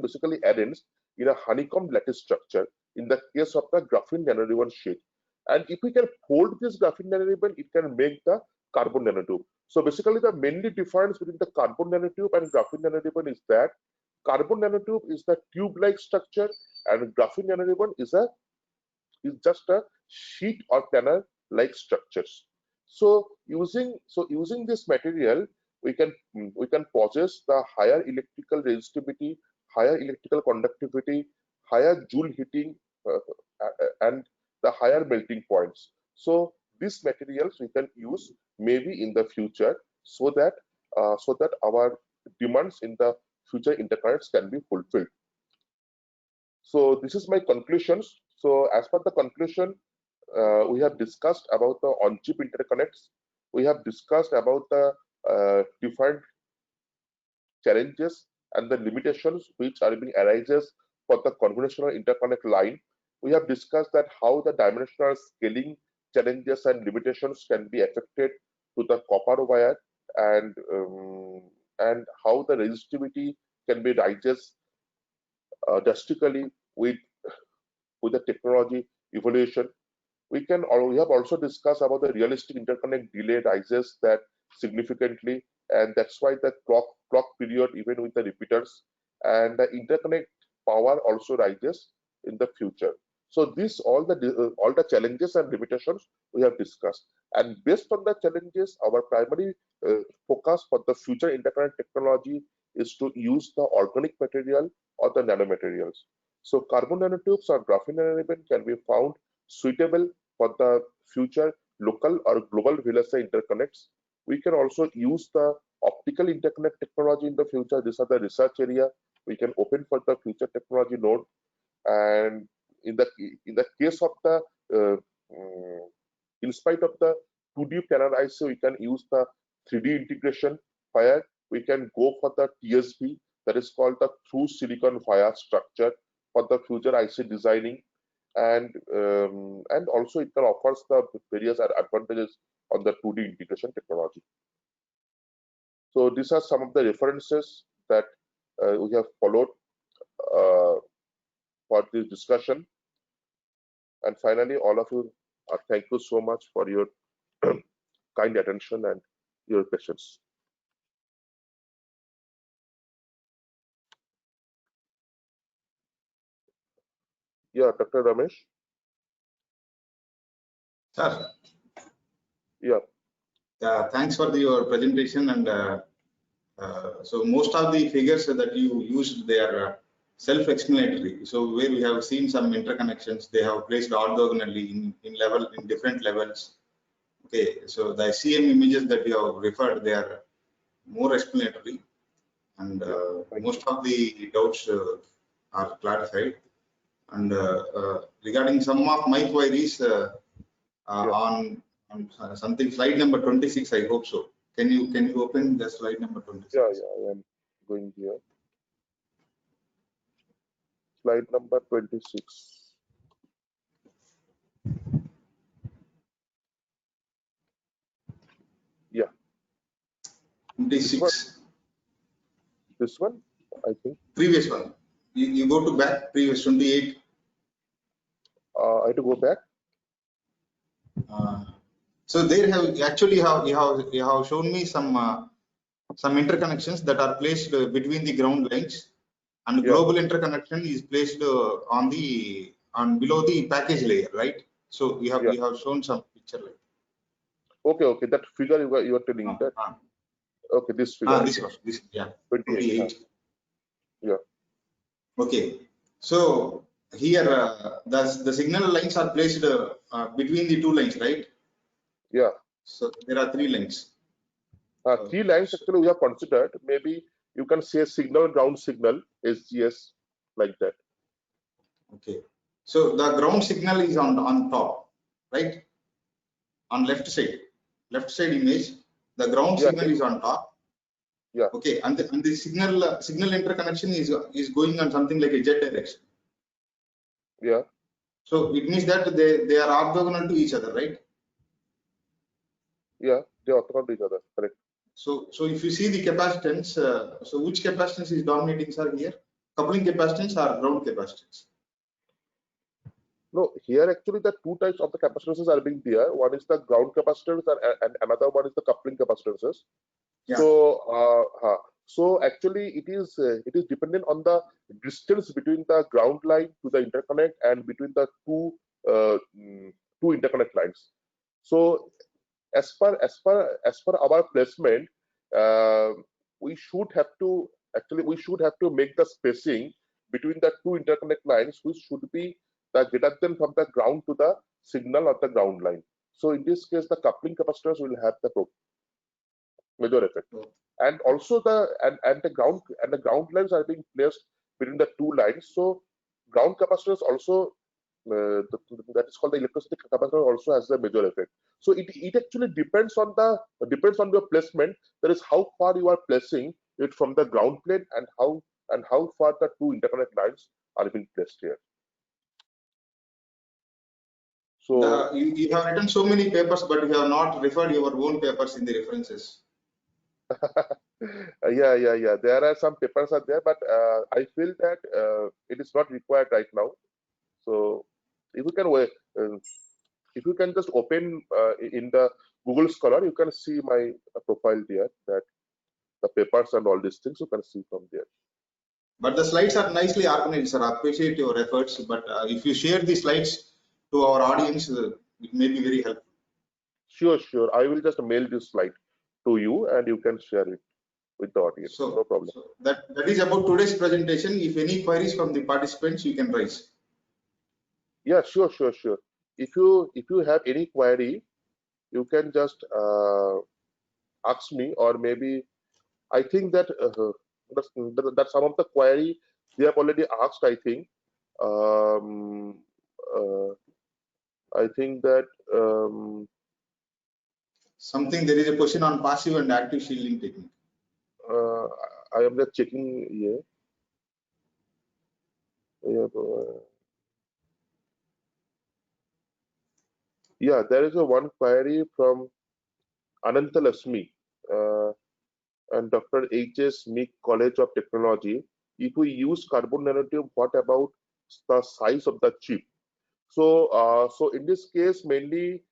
basically arranged in a honeycomb lattice structure in the case of the graphene nanoribbon sheet. And if we can fold this graphene nanoribbon, it can make the carbon nanotube. So basically the mainly difference between the carbon nanotube and graphene nanoribbon is that carbon nanotube is the tube-like structure and graphene nanoribbon is just a sheet or planar-like structures. So using this material, we can possess the higher electrical resistivity, higher electrical conductivity, higher Joule heating, and the higher melting points. So these materials we can use maybe in the future so that our demands in the future interconnects can be fulfilled. So this is my conclusions. So as per the conclusion, we have discussed about the on-chip interconnects. We have discussed about the different challenges and the limitations which are being arises for the conventional interconnect line. We have discussed that how the dimensional scaling challenges and limitations can be affected to the copper wire, and how the resistivity can be rises drastically with the technology evolution. We have also discussed about the realistic interconnect delay rises that significantly, and that's why the clock period even with the repeaters, and the interconnect power also rises in the future. So this all the challenges and limitations we have discussed, and based on the challenges, our primary focus for the future interconnect technology is to use the organic material or the nanomaterials. So carbon nanotubes or graphene nanoribbon can be found suitable for the future local or global VLSI interconnects. We can also use the optical interconnect technology in the future. These are the research area we can open for the future technology node. And in the case of the in spite of the 2D planar IC, we can use the 3D integration, where we can go for the TSV, that is called the through silicon via structure for the future IC designing, and also it can offers the various advantages on the 2D integration technology. So these are some of the references that we have followed for this discussion. And finally, all of you, thank you so much for your kind attention and your patience. Yeah, Dr. Ramesh. Sir, Yeah. thanks for your presentation. And so most of the figures that you used, they are self-explanatory. So where we have seen some interconnections, they have placed orthogonally in different levels. Okay, so the CM images that you have referred, they are more explanatory, and most of the doubts are clarified. And regarding some of my queries on something slide number 26, I hope so. Can you open the slide number 26? Yeah, I am going here. Slide number 26. Yeah. 26. This one, I think. Previous one. You go to back, previous 28. I have to go back. So there have actually you have shown me some interconnections that are placed between the ground lines, and global interconnection is placed on below the package layer, right? So you have shown some picture like. Okay, that figure you are telling that. Okay, this figure. This yeah. 28. Yeah. Okay, so here the signal lines are placed between the two lines, right? Yeah. So there are 3 lines. 3 lines actually we have considered. Maybe you can say signal, ground signal, SGS, like that. Okay, so the ground signal is on top, right? On left side image, the ground signal is on top. Yeah. Okay, and the signal interconnection is going on something like a Z direction. Yeah. So it means that they are orthogonal to each other, right? Yeah, they are orthogonal to each other, correct. So if you see the capacitance, so which capacitance is dominating, sir, here? Coupling capacitance or ground capacitance? No, here actually the 2 types of the capacitances are being there. One is the ground capacitance and another one is the coupling capacitances. Yeah. So actually it is dependent on the distance between the ground line to the interconnect and between the two interconnect lines. So as per our placement, we should have to make the spacing between the 2 interconnect lines, which should be the greater than from the ground to the signal of the ground line. So in this case, the coupling capacitors will have the major effect. And also the ground lines are being placed between the 2 lines. So ground capacitors also that is called the electrostatic capacitor also has a major effect. So it actually depends on your placement. That is how far you are placing it from the ground plane and how far the 2 interconnect lines are being placed here. So You have written so many papers, but you have not referred your own papers in the references. yeah. There are some papers are there, but I feel that it is not required right now. So if you can if you can just open in the Google Scholar, you can see my profile there. That the papers and all these things you can see from there. But the slides are nicely organized, sir. I appreciate your efforts. But if you share the slides to our audience, it may be very helpful. Sure. I will just mail this slide to you, and you can share it with the audience. No problem. So that is about today's presentation. If any queries from the participants, you can raise. Yeah, sure. If you have any query, you can just ask me, or maybe I think that that some of the query they have already asked. I think that Something, there is a question on passive and active shielding technique. uh, I am just checking here. Yeah, there is a one query from Ananta Lasmi and Dr. H.S. Meek College of Technology. If we use carbon nanotube, what about the size of the chip? So in this case, mainly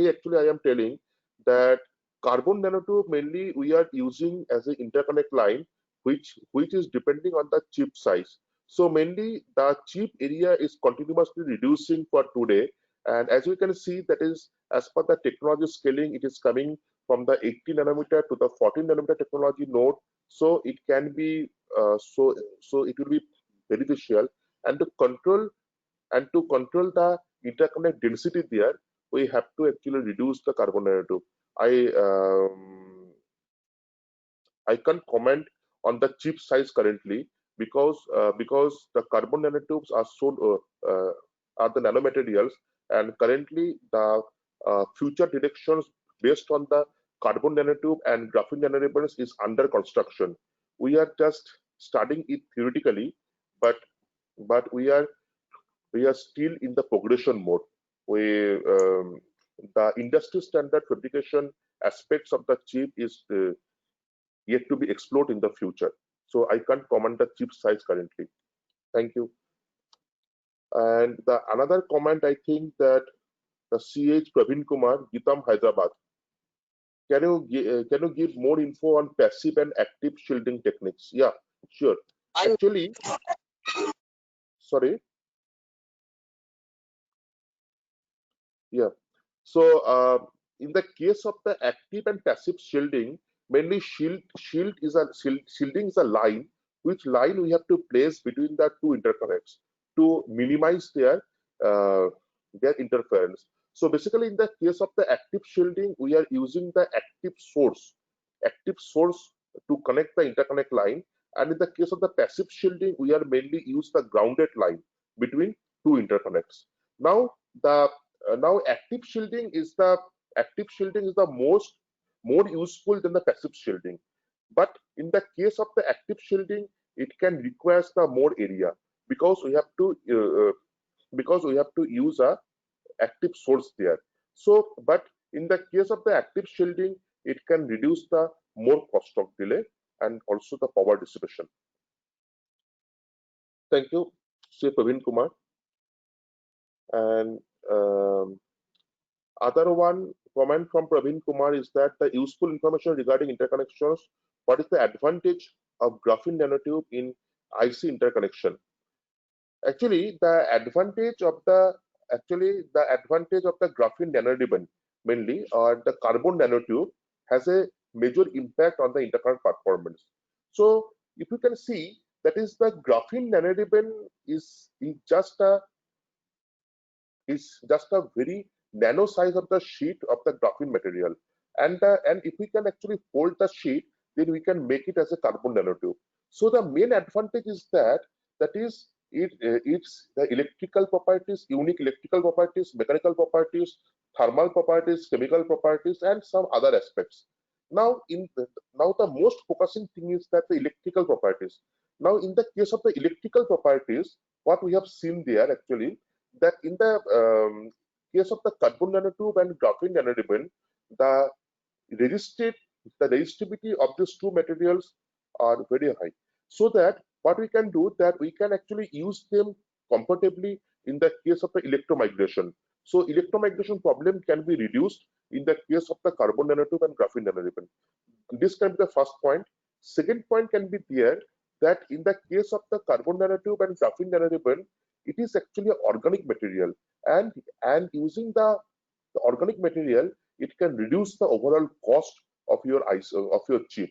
actually I am telling that carbon nanotube mainly we are using as an interconnect line, which is depending on the chip size. So mainly the chip area is continuously reducing for today, and as we can see, that is as per the technology scaling, it is coming from the 80 nanometer to the 14 nanometer technology node. So it can be so it will be beneficial, and to control the interconnect density there, we have to actually reduce the carbon nanotube. I can't comment on the chip size currently because the carbon nanotubes are are the nanomaterials, and currently the future directions based on the carbon nanotube and graphene nanoribbons is under construction. We are just studying it theoretically, but we are still in the progression mode. The industry standard fabrication aspects of the chip is yet to be explored in the future. So I can't comment the chip size currently. Thank you. And the another comment, I think that the CH Praveen Kumar, Gitam, Hyderabad. Can you give more info on passive and active shielding techniques? Yeah, sure. Actually, sorry. Yeah. So in the case of the active and passive shielding, mainly shielding is a line, which line we have to place between the two interconnects to minimize their interference. So basically, in the case of the active shielding, we are using the active source to connect the interconnect line, and in the case of the passive shielding, we are mainly use the grounded line between two interconnects. Now the now active shielding is the more useful than the passive shielding, but in the case of the active shielding, it can require the more area because we have to use a active source there. So but in the case of the active shielding, it can reduce the more crosstalk delay and also the power dissipation. Thank you, Sri Praveen Kumar. And other one comment from Praveen Kumar is that the useful information regarding interconnections. What is the advantage of graphene nanotube in IC interconnection? Actually, the advantage of the graphene nanoribbon mainly, or the carbon nanotube, has a major impact on the interconnect performance. So if you can see, that is the graphene nanoribbon is just a very nano size of the sheet of the graphene material, and if we can actually fold the sheet, then we can make it as a carbon nanotube. So the main advantage is it's the electrical properties, unique electrical properties, mechanical properties, thermal properties, chemical properties, and some other aspects. Now the most focusing thing is that the electrical properties. Now in the case of the electrical properties, what we have seen there actually, that in the case of the carbon nanotube and graphene nanoribbon, the resistivity of these two materials are very high. So that what we can do, that we can actually use them comfortably in the case of the electromigration. So electromigration problem can be reduced in the case of the carbon nanotube and graphene nanoribbon. This can be the first point. Second point can be there, that in the case of the carbon nanotube and graphene nanoribbon, it is actually an organic material, and using the organic material, it can reduce the overall cost of your chip.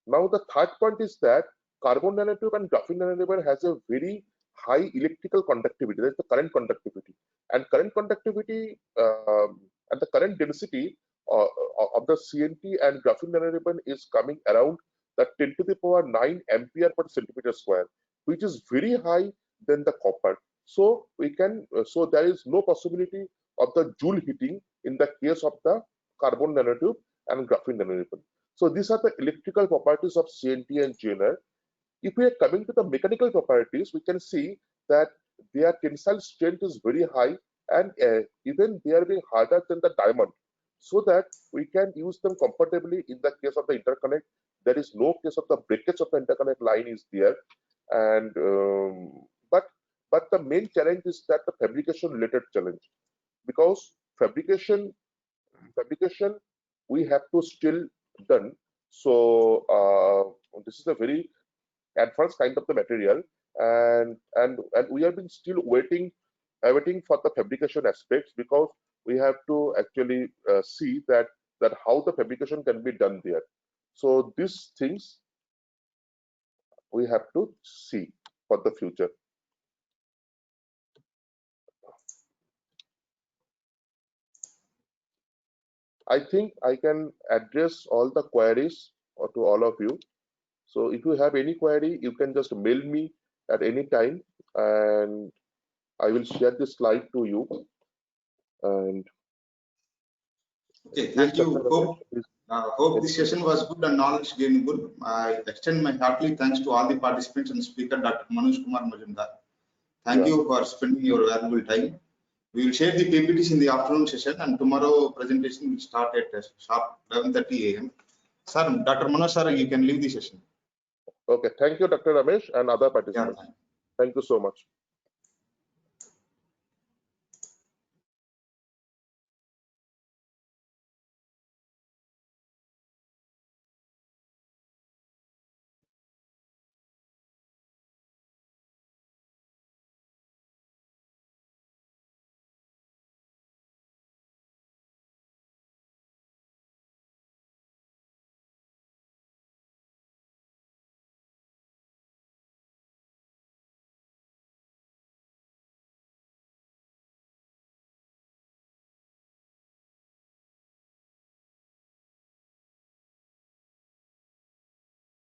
Now the third point is that carbon nanotube and graphene nanoribbon has a very high electrical conductivity. That's the current conductivity, and current conductivity and the current density of the CNT and graphene nanoribbon is coming around the 10 to the power 9 ampere per centimeter square, which is very high than the copper. So we can, so there is no possibility of the Joule heating in the case of the carbon nanotube and graphene nanoribbon. So these are the electrical properties of CNT and GNR. If we are coming to the mechanical properties, we can see that their tensile strength is very high, and even they are being harder than the diamond, so that we can use them comfortably in the case of the interconnect. There is no case of the breakage of the interconnect line is there, and but the main challenge is that the fabrication related challenge, because fabrication we have to still done. So this is a very advanced kind of the material, and we have been still waiting for the fabrication aspects, because we have to actually see that how the fabrication can be done there. So these things we have to see for the future. I think I can address all the queries to all of you. So if you have any query, you can just mail me at any time, and I will share this slide to you. And okay, thank you. Hope this session was good and knowledge gained good. I extend my heartily thanks to all the participants and speaker, Dr. Manoj Kumar Majumdar. Thank you for spending your valuable time. We will share the PPTs in the afternoon session, and tomorrow presentation will start at sharp 11:30 a.m. Sir, Dr. Manoj sir, you can leave the session. Okay, thank you, Dr. Ramesh and other participants. Yeah, thank you so much.